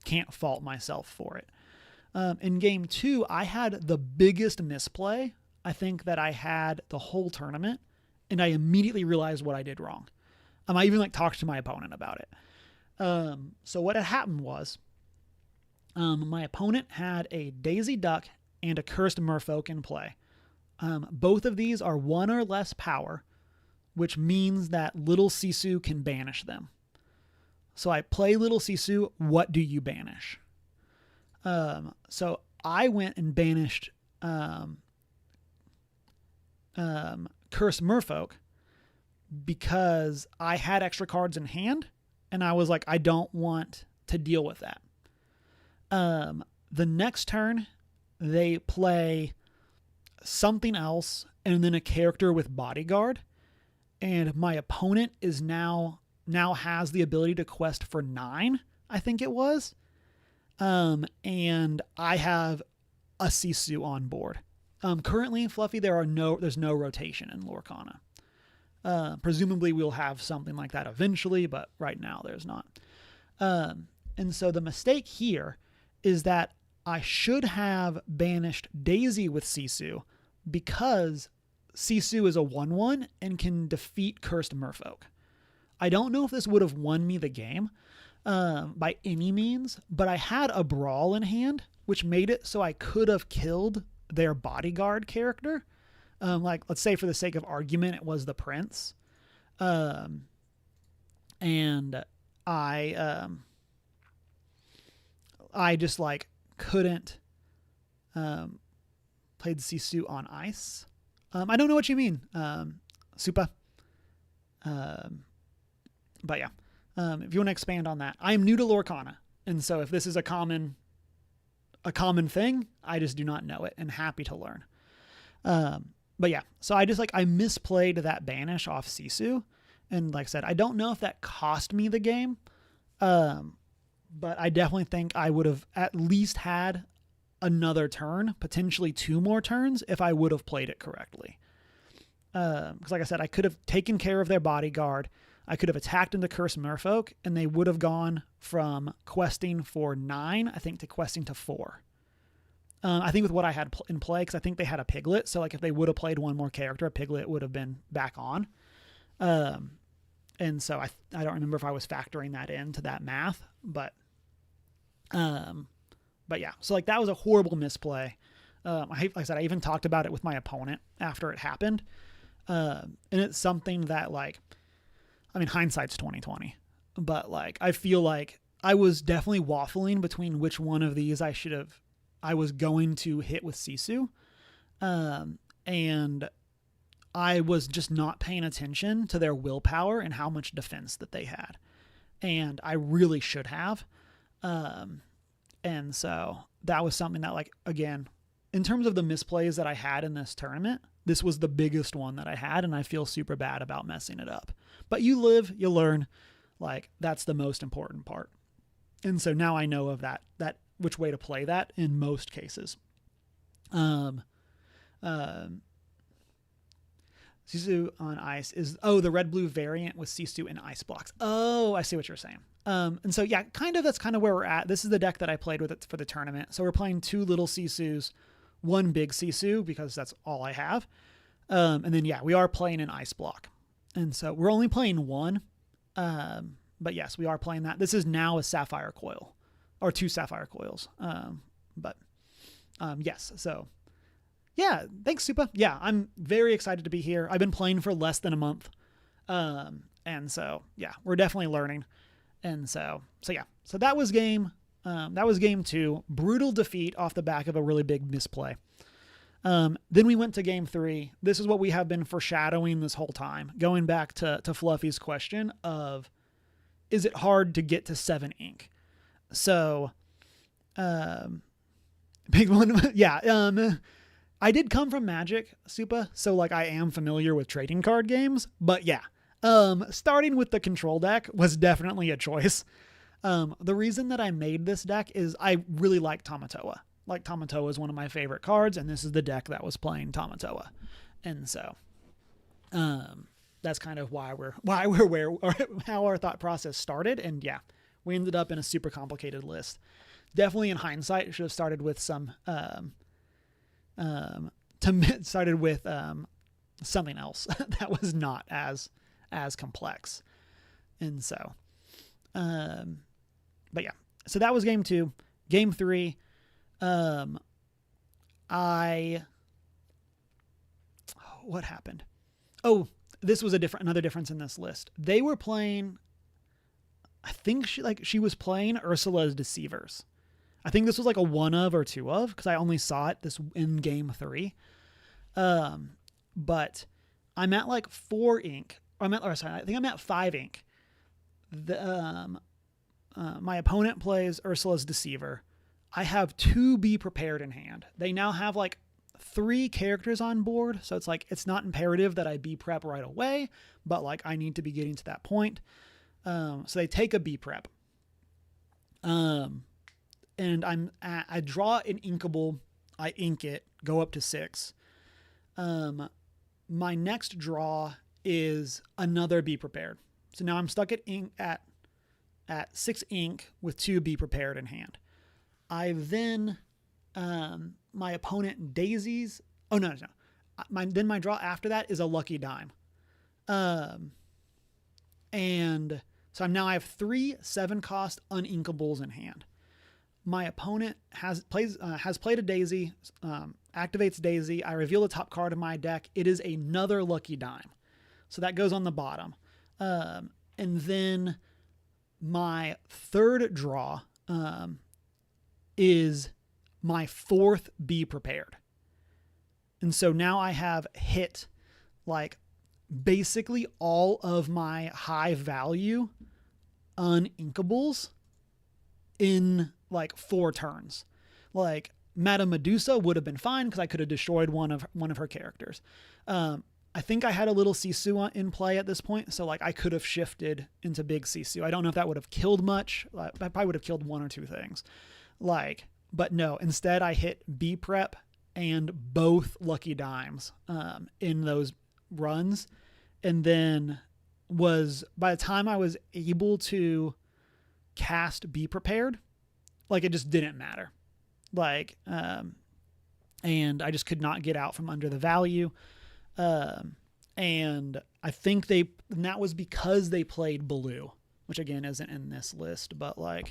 can't fault myself for it. In game 2, I had the biggest misplay I think that I had the whole tournament, and I immediately realized what I did wrong. I even talked to my opponent about it. So what had happened was, my opponent had a Daisy Duck and a Cursed Merfolk in play. Both of these are 1 or less power, which means that Little Sisu can banish them. So I play Little Sisu, what do you banish? So I went and banished Cursed Merfolk because I had extra cards in hand, and I was like, I don't want to deal with that. The next turn, they play something else and then a character with Bodyguard, and my opponent is now has the ability to quest for 9, I think it was. And I have a Sisu on board. Currently, Fluffy, there's no rotation in Lorcana. Presumably we'll have something like that eventually, but right now there's not. And so the mistake here is that I should have banished Daisy with Sisu because Sisu is a 1/1 and can defeat Cursed Merfolk. I don't know if this would have won me the game by any means, but I had a Brawl in hand, which made it so I could have killed their Bodyguard character. Let's say for the sake of argument, it was the Prince. And I just couldn't played Sisu on ice. I don't know what you mean, Supa. But yeah, if you want to expand on that, I am new to Lorcana, and so if this is a common thing, I just do not know it, and happy to learn. But yeah, so I misplayed that banish off Sisu, and like I said, I don't know if that cost me the game, but I definitely think I would have at least had another turn, potentially 2 more turns, if I would have played it correctly. Because like I said, I could have taken care of their Bodyguard. I could have attacked into Cursed Merfolk, and they would have gone from questing for 9, I think, to questing to 4. I think with what I had in play, because I think they had a Piglet, so if they would have played 1 more character, a Piglet would have been back on. And so I don't remember if I was factoring that into that math, but yeah, so that was a horrible misplay. Like I said, I even talked about it with my opponent after it happened. And it's something that hindsight's 20/20, but I feel like I was definitely waffling between which one of these I was going to hit with Sisu. And I was just not paying attention to their willpower and how much defense that they had. And I really should have. And so that was something that again, in terms of the misplays that I had in this tournament, this was the biggest one that I had, and I feel super bad about messing it up. But you live, you learn. Like, that's the most important part. And so now I know of that which way to play that in most cases. Sisu on ice is, the red-blue variant with Sisu and ice blocks. Oh, I see what you're saying. And so, yeah, that's kind of where we're at. This is the deck that I played with it for the tournament. So we're playing 2 little Sisus, 1 big Sisu, because that's all I have. And then, yeah, we are playing an ice block. And so we're only playing 1. But yes, we are playing that. This is now a sapphire coil, or 2 sapphire coils. Yes. So yeah, thanks, Supa. Yeah, I'm very excited to be here. I've been playing for less than a month. And so, yeah, we're definitely learning. And so yeah, so that was game 2, brutal defeat off the back of a really big misplay. Then we went to game 3. This is what we have been foreshadowing this whole time, going back to Fluffy's question of, is it hard to get to 7 ink? So, big one. Yeah. I did come from Magic, Supa, so like I am familiar with trading card games, but yeah. Starting with the control deck was definitely a choice. The reason that I made this deck is I really like Tamatoa. Like, Tamatoa is one of my favorite cards, and this is the deck that was playing Tamatoa. And so, that's kind of why we're where, or how our thought process started. And yeah, we ended up in a super complicated list. Definitely in hindsight, should have started with some, started with, something else that was not as complex. And so, but yeah, so that was game 2. Game 3, what happened? Oh, this was another difference in this list. They were playing, I think she was playing Ursula's Deceivers. I think this was like a 1 of or 2 of, because I only saw it this in game 3. But I'm at like 4 ink. I think I'm at 5 ink. My opponent plays Ursula's Deceiver. I have 2 Be Prepared in hand. They now have like 3 characters on board, so it's like, it's not imperative that I be prep right away, but like I need to be getting to that point. So they take a be prep. And I draw an inkable, I ink it, go up to 6. My next draw is another Be Prepared. So now I'm stuck at 6 ink with 2 Be Prepared in hand. I then, my opponent daisies. Oh, no. Then my draw after that is a Lucky Dime. And so I have 3 7-cost uninkables in hand. My opponent has played a daisy, activates daisy. I reveal the top card of my deck. It is another Lucky Dime. So that goes on the bottom. And then my third draw, is my 4th Be Prepared. And so now I have hit like basically all of my high value uninkables in like 4 turns. Like, Madame Medusa would have been fine because I could have destroyed one of her characters. I think I had a little Sisu in play at this point, so like I could have shifted into big Sisu. I don't know if that would have killed much. I probably would have killed 1 or 2 things. Like, but no, instead I hit B prep and both Lucky Dimes in those runs. And then by the time I was able to cast Be Prepared, like, it just didn't matter. Like, and I just could not get out from under the value. And I think that was because they played blue, which again isn't in this list, but like,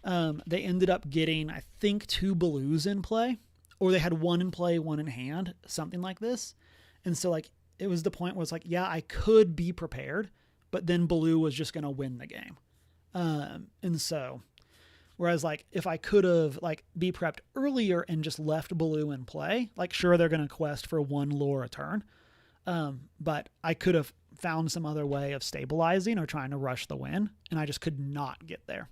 they ended up getting, I think, 2 blues in play, or they had 1 in play, 1 in hand, something like this. And so like, it was the point where it's like, yeah, I could be prepared, but then blue was just going to win the game. And so, whereas like, if I could have like be prepped earlier and just left blue in play, like, sure, they're going to quest for 1 lore a turn. But I could have found some other way of stabilizing or trying to rush the win, and I just could not get there.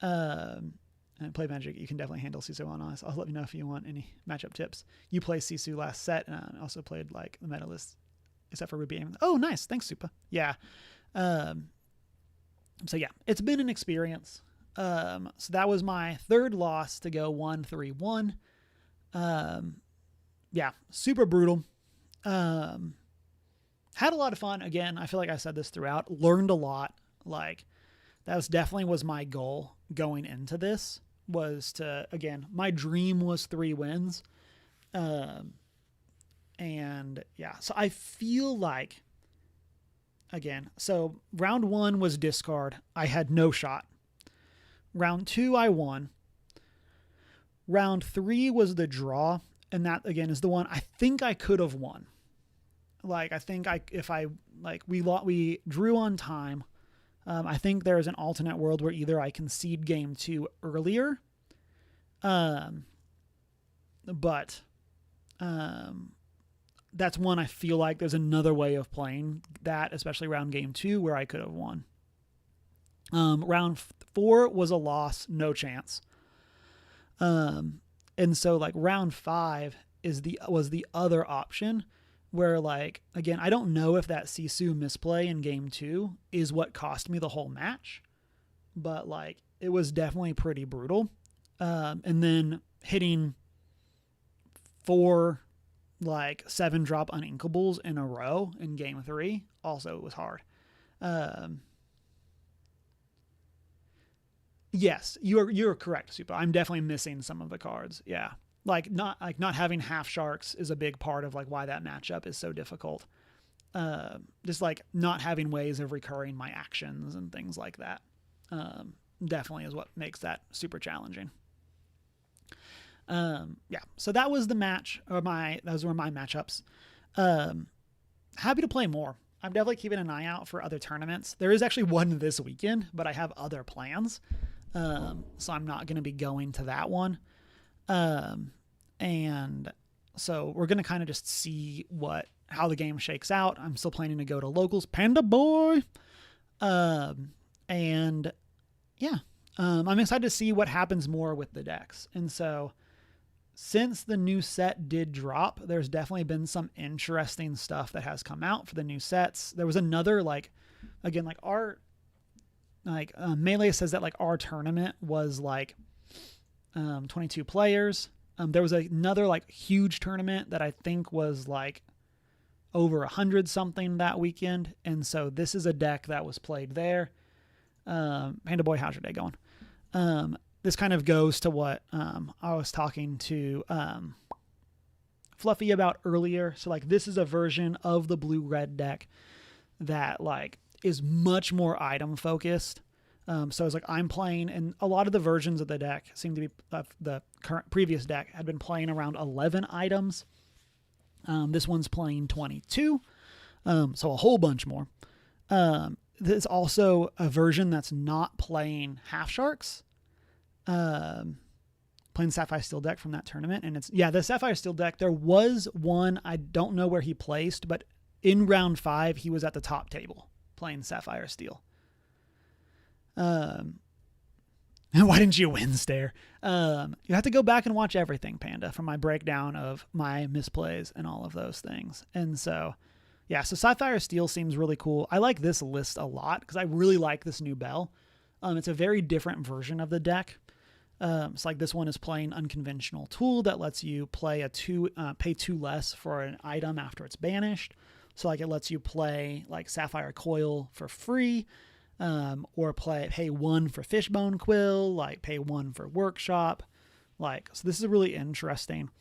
And play Magic, you can definitely handle Sisu on us. I'll let you know if you want any matchup tips. You play Sisu last set, and I also played like the meta list, except for Ruby Aim. Oh, nice. Thanks, Supa. Yeah. So yeah, it's been an experience. So that was my third loss to go 1-3-1. Yeah, super brutal. Had a lot of fun. Again, I feel like I said this throughout. Learned a lot. Like, that was definitely was my goal going into this, was to, again, my dream was 3 wins. And yeah, so I feel like, again, so round 1 was discard. I had no shot. Round 2, I won. Round 3 was the draw. And that, again, is the one I think I could have won. Like, I think we drew on time. I think there's an alternate world where either I concede game 2 earlier. But that's one I feel like there's another way of playing that, especially around game 2 where I could have won. Round 4 was a loss, no chance. And so like round 5 was the other option where, like, again, I don't know if that Sisu misplay in game 2 is what cost me the whole match, but like it was definitely pretty brutal. And then hitting 4 like 7-drop uninkables in a row in game 3 also was hard. Yes, you're correct, Super. I'm definitely missing some of the cards. Yeah. Not having half sharks is a big part of like why that matchup is so difficult. Just like not having ways of recurring my actions and things like that. Definitely is what makes that super challenging. Yeah. So that was the match, those were my matchups. Happy to play more. I'm definitely keeping an eye out for other tournaments. There is actually one this weekend, but I have other plans. So I'm not going to be going to that one. And so we're going to kind of just see how the game shakes out. I'm still planning to go to locals, Panda Boy. And yeah, I'm excited to see what happens more with the decks. And so since the new set did drop, there's definitely been some interesting stuff that has come out for the new sets. There was another, like, again, like Melee says that like our tournament was like 22 players. There was another like huge tournament that I think was like over 100 something that weekend. And so this is a deck that was played there. Panda Boy, how's your day going? This kind of goes to what I was talking to Fluffy about earlier. So like this is a version of the blue-red deck that like is much more item focused. So it's like I'm playing, and a lot of the versions of the deck seem to be the previous deck had been playing around 11 items. This one's playing 22, so a whole bunch more. There's also a version that's not playing half sharks. Playing Sapphire Steel deck from that tournament, and the Sapphire Steel deck. There was one, I don't know where he placed, but in round 5 he was at the top table playing Sapphire Steel. Why didn't you win, Stare? You have to go back and watch everything, Panda, for my breakdown of my misplays and all of those things. And so, yeah, so Sapphire Steel seems really cool. I like this list a lot because I really like this new bell. It's a very different version of the deck. It's like this one is playing Unconventional Tool that lets you play pay 2 less for an item after it's banished. So like it lets you play like Sapphire Coil for free. Or pay 1 for Fishbone Quill, like pay 1 for Workshop. So this is really interesting.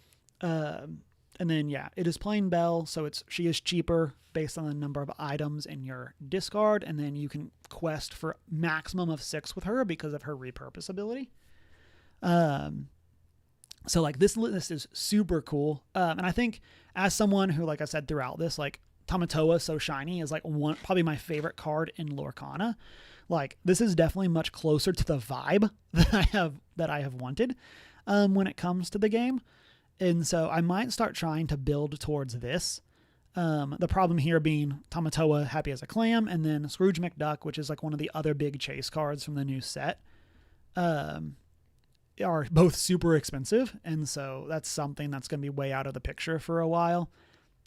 And then, yeah, it is plain Bell, so she is cheaper based on the number of items in your discard, and then you can quest for maximum of 6 with her because of her repurpose ability. So like this list is super cool. And I think as someone who, like I said throughout this, like Tamatoa So Shiny is like probably my favorite card in Lorcana. Like this is definitely much closer to the vibe that I have wanted when it comes to the game. And so I might start trying to build towards this. The problem here being Tamatoa Happy as a Clam, and then Scrooge McDuck, which is like one of the other big chase cards from the new set, are both super expensive. And so that's something that's going to be way out of the picture for a while.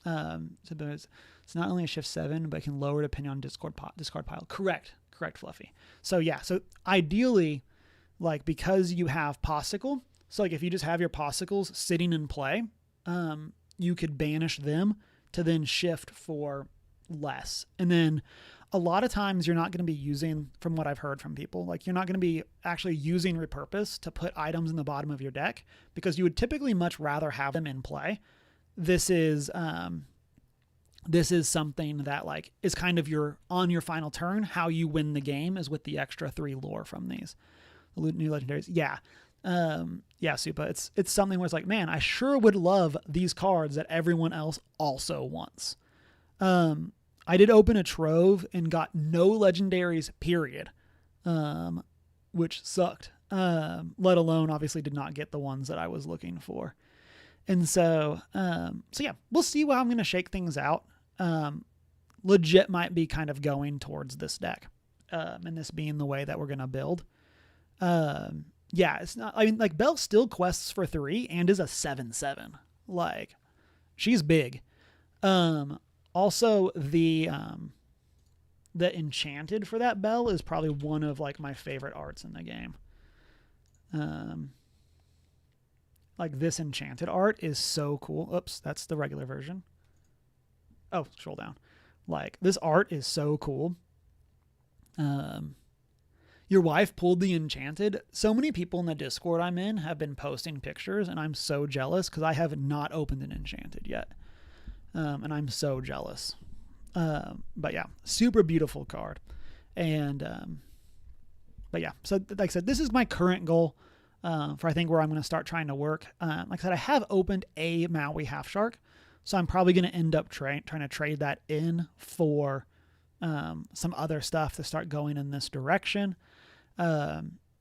So it's not only a shift 7, but it can lower depending on discard pile. Correct. correct, Fluffy. So yeah, so ideally, like, because you have Possicle, so like if you just have your Possicles sitting in play, you could banish them to then shift for less. And then a lot of times you're not going to be using, from what I've heard from people, like you're not going to be actually using Repurpose to put items in the bottom of your deck because you would typically much rather have them in play. This is something that like is kind of on your final turn. How you win the game is with the extra 3 lore from these new legendaries. Yeah. Yeah, Supa. It's something where it's like, man, I sure would love these cards that everyone else also wants. I did open a trove and got no legendaries, period. Which sucked. Let alone obviously did not get the ones that I was looking for. And so yeah, we'll see how I'm going to shake things out. Legit might be kind of going towards this deck, and this being the way that we're going to build. Yeah, it's not, I mean, like Belle still quests for 3 and is a 7/7. Like, she's big. Also the enchanted for that Belle is probably one of like my favorite arts in the game. Like this enchanted art is so cool. Oops, that's the regular version. Oh, scroll down. Like this art is so cool. Your wife pulled the enchanted. So many people in the Discord I'm in have been posting pictures, and I'm so jealous because I have not opened an enchanted yet. And I'm so jealous. But yeah, super beautiful card. And, but yeah, so like I said, this is my current goal, for I think where I'm going to start trying to work. Like I said, I have opened a Maui Half Shark, so I'm probably going to end up trying to trade that in for, some other stuff to start going in this direction.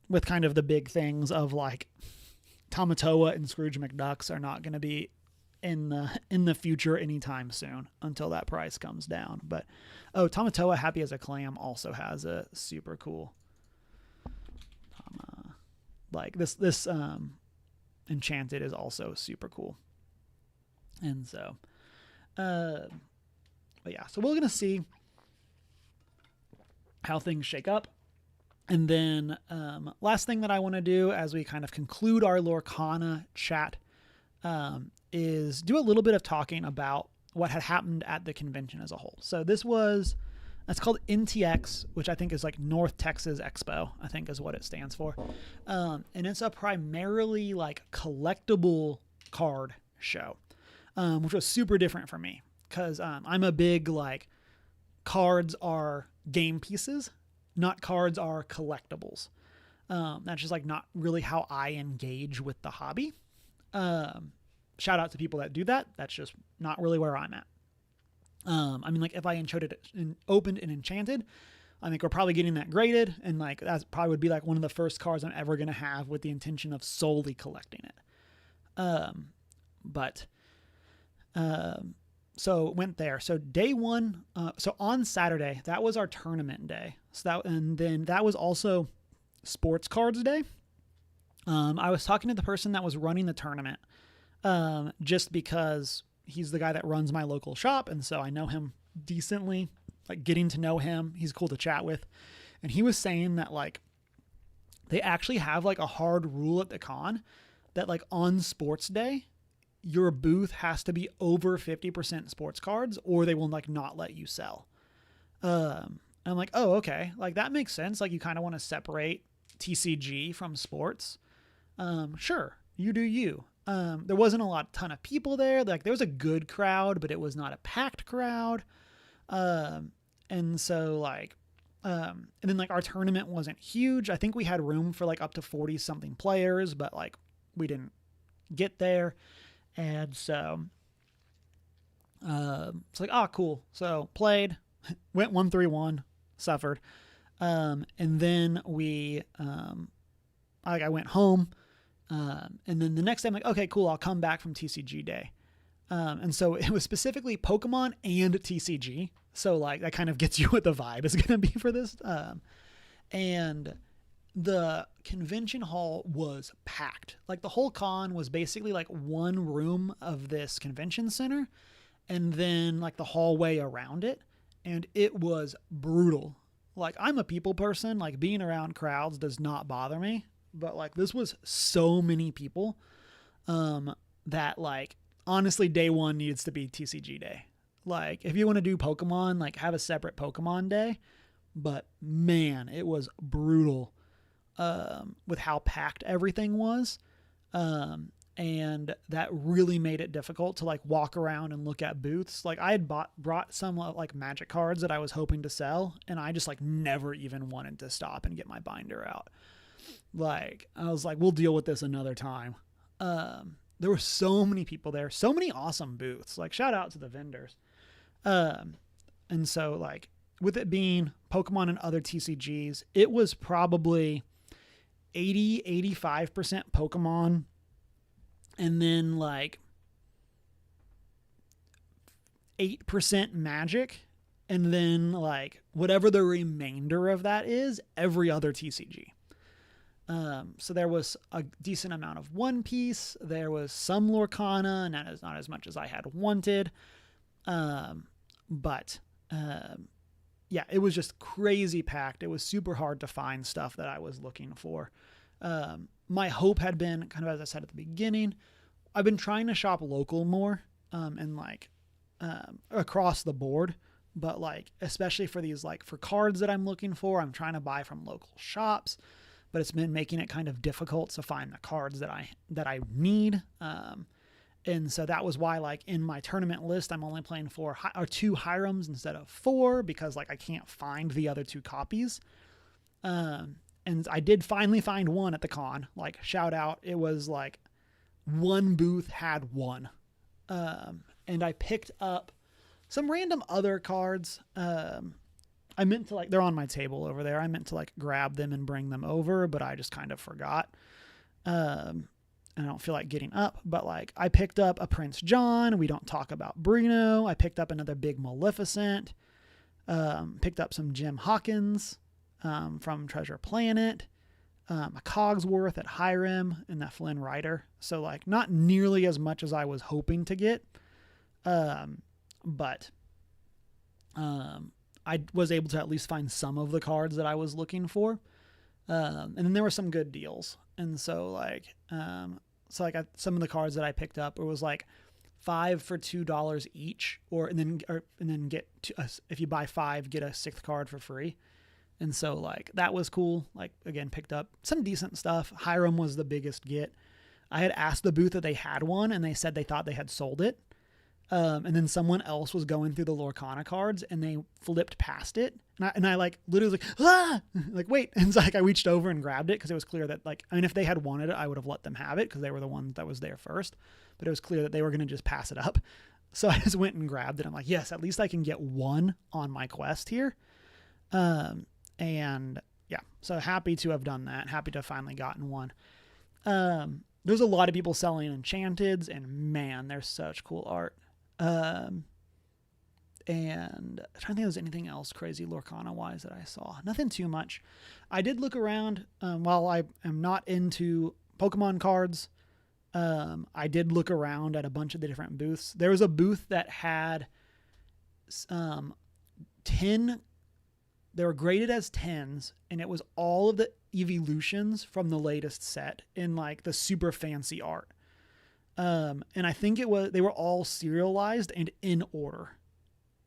With kind of the big things of like Tamatoa and Scrooge McDucks are not going to be in the future anytime soon until that price comes down. But Tamatoa Happy as a Clam also has a super cool like this enchanted is also super cool. And so but yeah, so we're gonna see how things shake up. And then last thing that I want to do as we kind of conclude our Lorcana chat is do a little bit of talking about what had happened at the convention as a whole. So that's called NTX, which I think is like North Texas Expo, I think is what it stands for. And it's a primarily like collectible card show, which was super different for me because I'm a big like cards are game pieces, not cards are collectibles. That's just like not really how I engage with the hobby. Shout out to people that do that. That's just not really where I'm at. I mean, like if I opened and enchanted, I think we're probably getting that graded, and like that probably would be like one of the first cards I'm ever gonna have with the intention of solely collecting it. So went there. So day one. So on Saturday, that was our tournament day. And then that was also sports cards day. I was talking to the person that was running the tournament, just because he's the guy that runs my local shop. And so I know him decently, like getting to know him. He's cool to chat with. And he was saying that like, they actually have like a hard rule at the con that like on sports day, your booth has to be over 50% sports cards or they will like not let you sell. And I'm like, oh, okay. Like that makes sense. Like you kind of want to separate TCG from sports. Sure. You do you. There wasn't a ton of people there. Like there was a good crowd, but it was not a packed crowd. And so like, and then like our tournament wasn't huge. I think we had room for like up to 40 something players, but like we didn't get there. And so, it's like, oh, cool. So played, went 1-3-1, suffered. And then I went home. And then the next day I'm like, okay, cool. I'll come back from TCG day. And so it was specifically Pokemon and TCG. So like that kind of gets you what the vibe is going to be for this. And the convention hall was packed. Like the whole con was basically like one room of this convention center and then like the hallway around it. And it was brutal. Like, I'm a people person. Like, being around crowds does not bother me. But, like, this was so many people that, like, honestly, day one needs to be TCG day. Like, if you want to do Pokemon, like, have a separate Pokemon day. But, man, it was brutal with how packed everything was. And that really made it difficult to, like, walk around and look at booths. Like, I had brought some, like, Magic cards that I was hoping to sell, and I just, like, never even wanted to stop and get my binder out. Like, I was like, we'll deal with this another time. There were so many people there, so many awesome booths. Like, shout out to the vendors. And so, like, with it being Pokemon and other TCGs, it was probably 85% Pokemon, and then like 8% Magic, and then like whatever the remainder of that is, every other TCG. So there was a decent amount of One Piece. There was some Lorcana, and that is not as much as I had wanted. But yeah, it was just crazy packed. It was super hard to find stuff that I was looking for. My hope had been, kind of as I said at the beginning, I've been trying to shop local more, and like across the board. But like, especially for these, like for cards that I'm looking for, I'm trying to buy from local shops. But it's been making it kind of difficult to find the cards that I need. And so that was why, like, in my tournament list, I'm only playing 2 Hirams instead of 4, because like I can't find the other 2 copies. And I did finally find one at the con. Like, shout out, it was like one booth had one. And I picked up some random other cards. I meant to, like, they're on my table over there. I meant to, like, grab them and bring them over, but I just kind of forgot. And I don't feel like getting up, but like, I picked up a Prince John. We don't talk about Bruno. I picked up another big Maleficent. Picked up some Jim Hawkins from Treasure Planet. A Cogsworth at Hiram, and that Flynn Rider. So like, not nearly as much as I was hoping to get. But I was able to at least find some of the cards that I was looking for. And then there were some good deals. And so like, some of the cards that I picked up, it was like 5 for $2 each, and then get if you buy 5, get a 6th card for free. And so like, that was cool. Like, again, picked up some decent stuff. Hiram was the biggest get. I had asked the booth that they had one, and they said they thought they had sold it. And then someone else was going through the Lorcana cards, and they flipped past it. And I like literally was like, ah, like, wait. And so like, I reached over and grabbed it, because it was clear that, like, I mean, if they had wanted it, I would have let them have it, because they were the ones that was there first, but it was clear that they were going to just pass it up. So I just went and grabbed it. I'm like, yes, at least I can get one on my quest here. And yeah, so happy to have done that. Happy to have finally gotten one. There's a lot of people selling Enchanteds, and man, there's such cool art. And I'm trying to think if there's anything else crazy Lorcana wise that I saw. Nothing too much. I did look around, while I am not into Pokemon cards. I did look around at a bunch of the different booths. There was a booth that had 10, they were graded as 10s, and it was all of the evolutions from the latest set in like the super fancy art. And I think they were all serialized and in order.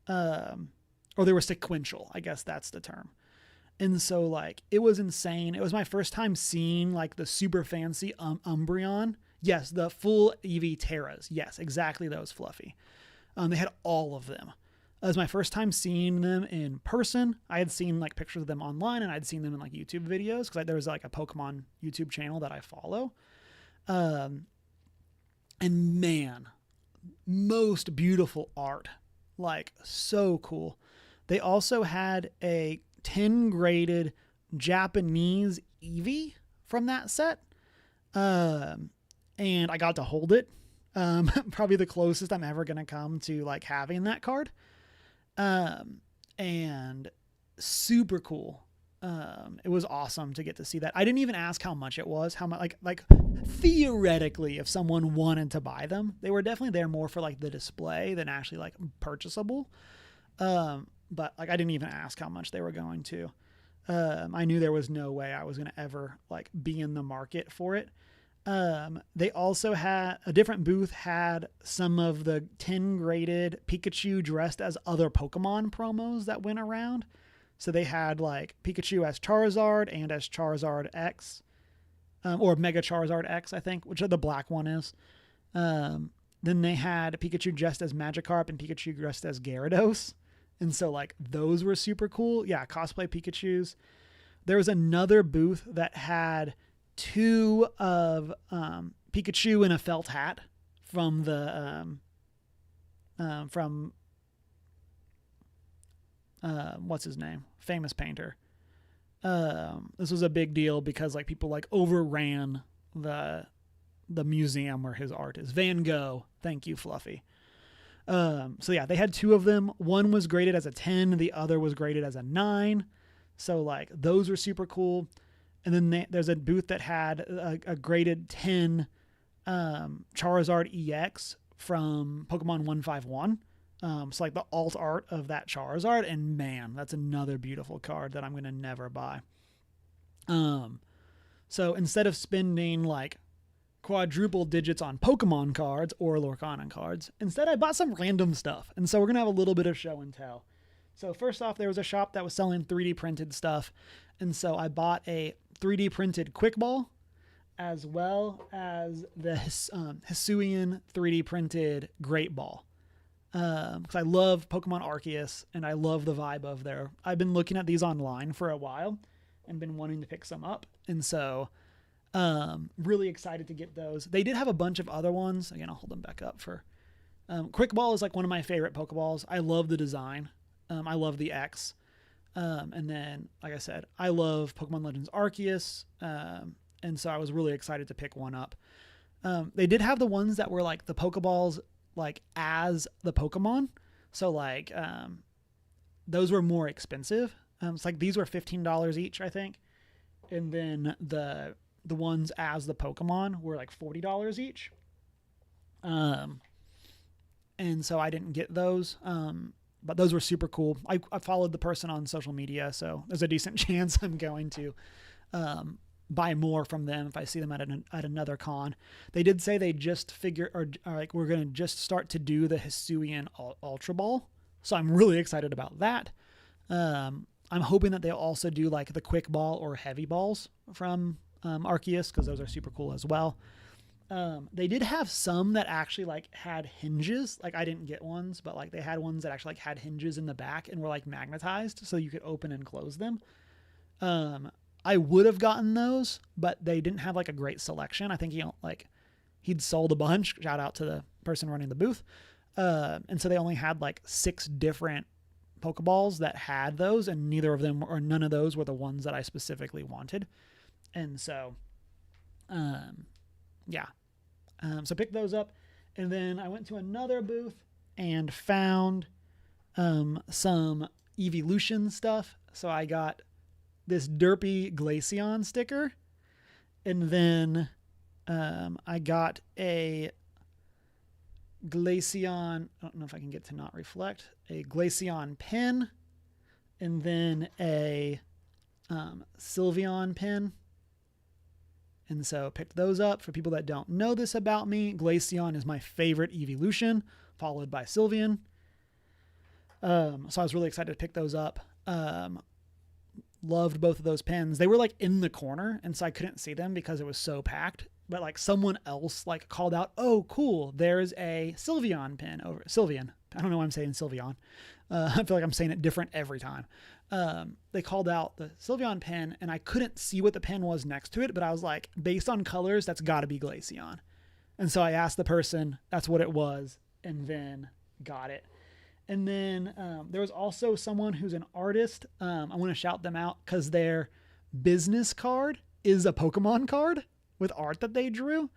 Or they were sequential. I guess that's the term. And so like, it was insane. It was my first time seeing like the super fancy Umbreon. Yes. The full EV Terras. Yes, exactly. Those fluffy. They had all of them. It was my first time seeing them in person. I had seen like pictures of them online, and I'd seen them in like YouTube videos, because there was like a Pokemon YouTube channel that I follow. And man, most beautiful art, like so cool. They also had a 10 graded Japanese Eevee from that set. And I got to hold it. Probably the closest I'm ever going to come to like having that card. And super cool. It was awesome to get to see that. I didn't even ask how much it was, how much, like theoretically, if someone wanted to buy them, they were definitely there more for like the display than actually like purchasable. But like, I didn't even ask how much they were going to. I knew there was no way I was going to ever like be in the market for it. They also had a different booth had some of the 10 graded Pikachu dressed as other Pokemon promos that went around. So they had like Pikachu as Charizard and as Charizard X, or Mega Charizard X, I think, which the black one is. Then they had Pikachu dressed as Magikarp and Pikachu dressed as Gyarados. And so like those were super cool. Yeah, cosplay Pikachus. There was another booth that had 2 of Pikachu in a felt hat from the what's his name? Famous painter. This was a big deal because like people like overran the museum where his art is. Van Gogh. Thank you, Fluffy. So yeah, they had 2 of them. One was graded as a 10. The other was graded as a 9. So like those were super cool. And then there's a booth that had a graded 10 Charizard EX from Pokemon 151. So like the alt art of that Charizard. And man, that's another beautiful card that I'm going to never buy. So instead of spending like quadruple digits on Pokemon cards or Lorcana cards, instead I bought some random stuff. And so we're going to have a little bit of show and tell. So first off, there was a shop that was selling 3D printed stuff. And so I bought a 3D printed Quick Ball as well as the Hisuian 3D printed Great Ball. Because I love Pokemon Arceus and I love the vibe of there. I've been looking at these online for a while and been wanting to pick some up. And so really excited to get those. They did have a bunch of other ones. Again, I'll hold them back up for Quick Ball is like one of my favorite Pokeballs. I love the design. I love the X. And then, like I said, I love Pokemon Legends Arceus. And so I was really excited to pick one up. They did have the ones that were like the Pokeballs, like as the Pokemon. So like, those were more expensive. It's like these were $15 each, I think. And then the ones as the Pokemon were like $40 each. And so I didn't get those. But those were super cool. I followed the person on social media, so there's a decent chance I'm going to buy more from them if I see them at another con. They did say they just like we're going to just start to do the Hisuian Ultra Ball, so I'm really excited about that. I'm hoping that they'll also do like the Quick Ball or Heavy Balls from Arceus, because those are super cool as well. They did have some that actually like had hinges. Like I didn't get ones, but like they had ones that actually like had hinges in the back and were like magnetized so you could open and close them. I would have gotten those, but they didn't have like a great selection. I think he'd sold a bunch. Shout out to the person running the booth. And so they only had like 6 different Pokeballs that had those, and neither of them or none of those were the ones that I specifically wanted. And so, yeah. So picked those up, and then I went to another booth and found some Evolution stuff. So I got this derpy Glaceon sticker, and then I got a Glaceon, I don't know if I can get to not reflect, a Glaceon pin, and then a Sylveon pin. And so picked those up. For people that don't know this about me, Glaceon is my favorite Evolution, followed by Sylveon. So I was really excited to pick those up. Loved both of those pins. They were like in the corner, and so I couldn't see them because it was so packed. But like someone else like called out, "Oh, cool! There's a Sylveon pin over Sylveon." I don't know why I'm saying Sylveon. I feel like I'm saying it different every time. They called out the Sylveon pin, and I couldn't see what the pin was next to it, but I was like, based on colors, that's got to be Glaceon. And so I asked the person, that's what it was, and then got it. And then there was also someone who's an artist. I want to shout them out because their business card is a Pokemon card with art that they drew.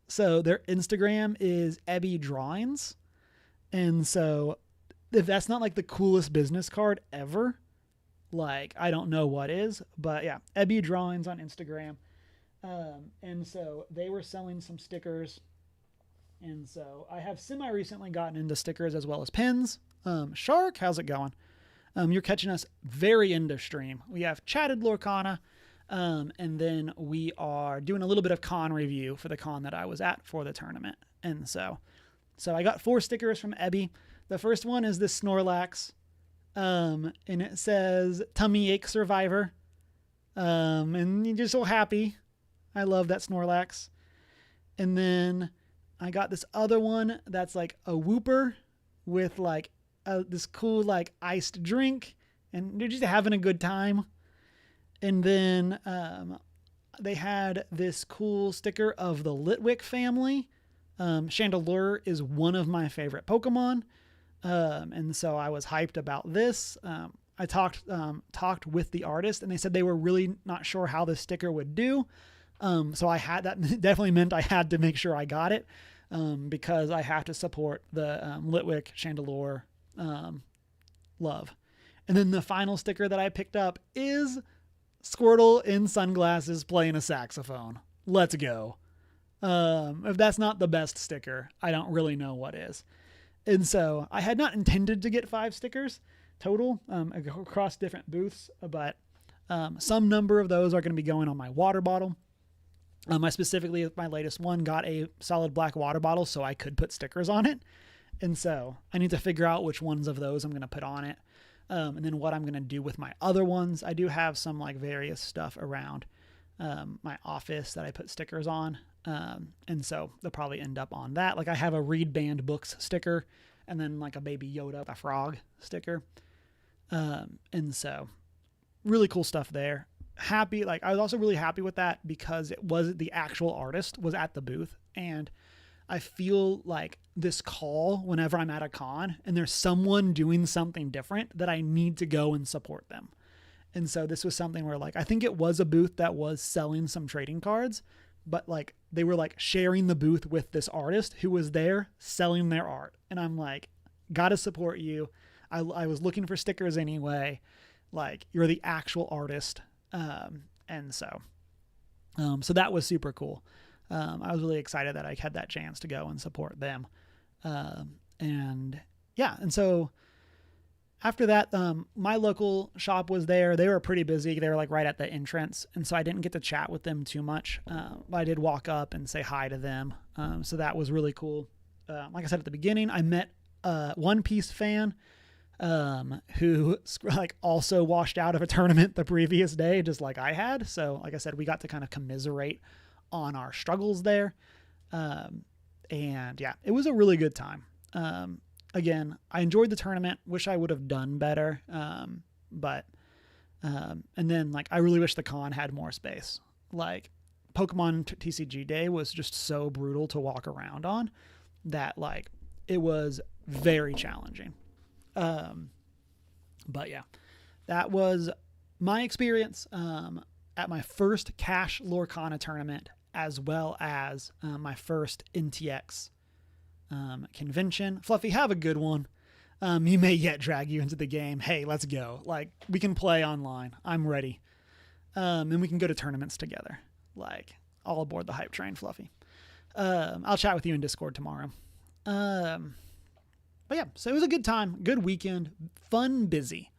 So their Instagram is Ebby Drawings. And so if that's not like the coolest business card ever, like I don't know what is, but yeah, Ebby Drawings on Instagram. And so they were selling some stickers. And so I have semi-recently gotten into stickers as well as pins. Shark, how's it going? You're catching us very end of stream. We have chatted Lorcana, and then we are doing a little bit of con review for the con that I was at for the tournament. And so I got 4 stickers from Ebby. The first one is this Snorlax, and it says tummy ache survivor. And you're just so happy. I love that Snorlax. And then I got this other one that's like a Wooper with like this cool like iced drink, and they're just having a good time. And then they had this cool sticker of the Litwick family. Chandelure is one of my favorite Pokemon, and so I was hyped about this. I talked with the artist, and they said they were really not sure how this sticker would do. So I had that definitely meant I had to make sure I got it, because I have to support the Litwick Chandelure love. And then the final sticker that I picked up is Squirtle in sunglasses playing a saxophone. Let's go. If that's not the best sticker, I don't really know what is. And so I had not intended to get 5 stickers total across different booths, but some number of those are going to be going on my water bottle. I specifically, my latest one, got a solid black water bottle so I could put stickers on it. And so I need to figure out which ones of those I'm going to put on it. And then what I'm going to do with my other ones. I do have some like various stuff around my office that I put stickers on. And so they'll probably end up on that. Like I have a Read Banned Books sticker, and then like a Baby Yoda, a frog sticker. And so really cool stuff there. Happy. Like I was also really happy with that because it was the actual artist was at the booth, and I feel like this call whenever I'm at a con and there's someone doing something different that I need to go and support them. And so this was something where like, I think it was a booth that was selling some trading cards, but like they were like sharing the booth with this artist who was there selling their art. And I'm like, gotta support you. I was looking for stickers anyway. Like you're the actual artist. And so that was super cool. I was really excited that I had that chance to go and support them. And so after that, my local shop was there. They were pretty busy. They were like right at the entrance. And so I didn't get to chat with them too much. But I did walk up and say hi to them. So that was really cool. Like I said at the beginning, I met a One Piece fan, who like also washed out of a tournament the previous day, just like I had. So like I said, we got to kind of commiserate on our struggles there. And yeah, it was a really good time. Again, I enjoyed the tournament, wish I would have done better. And then like, I really wish the con had more space. Like Pokemon TCG Day was just so brutal to walk around on that like, it was very challenging. But yeah, that was my experience, at my first cash Lorcana tournament, as well as my first NTX convention. Fluffy, have a good one. You may yet drag you into the game. Hey, let's go. Like, we can play online. I'm ready. And we can go to tournaments together. Like, all aboard the hype train, Fluffy. I'll chat with you in Discord tomorrow. But yeah, so it was a good time, good weekend, fun, busy.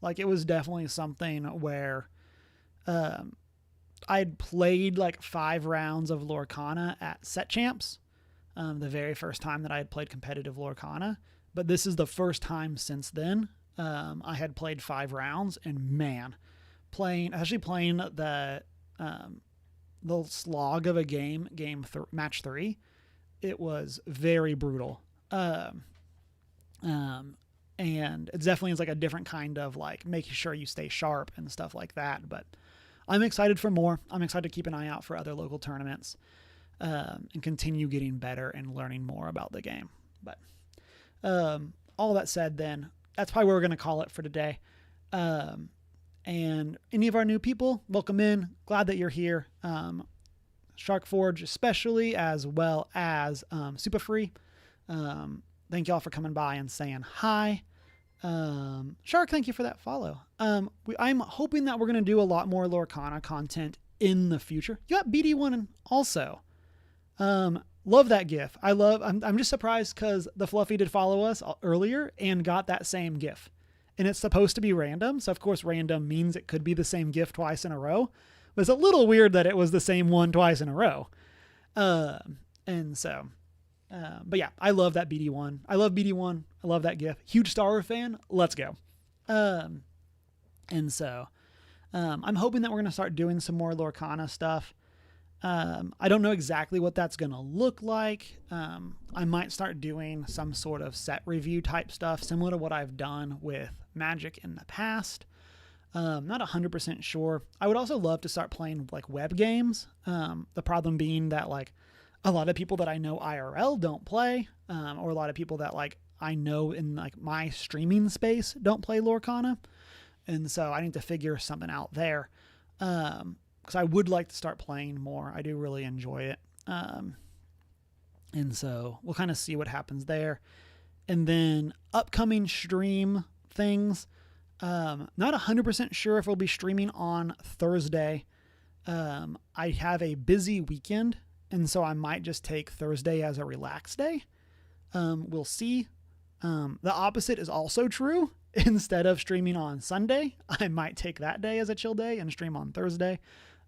Like, it was definitely something where I'd played like 5 rounds of Lorcana at Set Champs, the very first time that I had played competitive Lorcana. But this is the first time since then I had played 5 rounds, and man, playing the slog of a match 3, it was very brutal. And it definitely is like a different kind of like making sure you stay sharp and stuff like that. But I'm excited for more. I'm excited to keep an eye out for other local tournaments, and continue getting better and learning more about the game. But all that said, then that's probably what we're going to call it for today. And any of our new people, welcome in. Glad that you're here. Shark Forge especially, as well as Super Free. Thank y'all for coming by and saying hi. Shark, thank you for that follow. I'm hoping that we're going to do a lot more Lorcana content in the future. You got BD1 also. Love that GIF. I'm just surprised because the Fluffy did follow us earlier and got that same GIF. and it's supposed to be random. So of course random means it could be the same gift twice in a row. But it's a little weird that it was the same one twice in a row. And so, but yeah, I love that BD1. I love BD1. I love that gift. Huge Star Wars fan. Let's go. And so, I'm hoping that we're going to start doing some more Lorcana stuff. I don't know exactly what that's going to look like. I might start doing some sort of set review type stuff, similar to what I've done with Magic in the past. Not 100% sure. I would also love to start playing like web games. The problem being that like a lot of people that I know IRL don't play, or a lot of people that like I know in like my streaming space don't play Lorcana. And so I need to figure something out there. Because I would like to start playing more. I do really enjoy it. And so we'll kind of see what happens there. And then upcoming stream things. Not 100% sure if we'll be streaming on Thursday. I have a busy weekend, and so I might just take Thursday as a relax day. We'll see. The opposite is also true. Instead of streaming on Sunday, I might take that day as a chill day and stream on Thursday.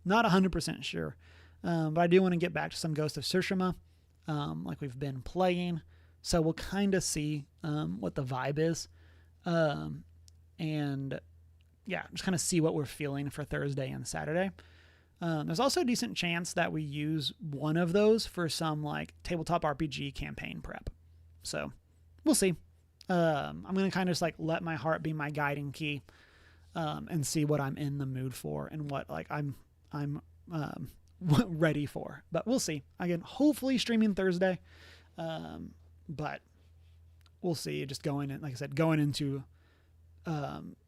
Not 100% sure. But I do want to get back to some Ghost of Tsushima, like we've been playing. So we'll kind of see what the vibe is. And yeah, just kind of see what we're feeling for Thursday and Saturday. There's also a decent chance that we use one of those for some like tabletop RPG campaign prep. So we'll see. I'm going to kind of just like let my heart be my guiding key, and see what I'm in the mood for and what like I'm ready for, but we'll see. Again, hopefully streaming Thursday. But we'll see. Just going in, like I said, going into,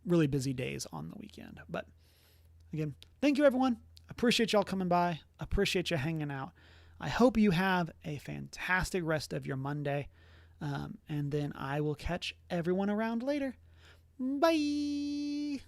really busy days on the weekend. But again, thank you everyone. Appreciate y'all coming by. Appreciate you hanging out. I hope you have a fantastic rest of your Monday. And then I will catch everyone around later. Bye.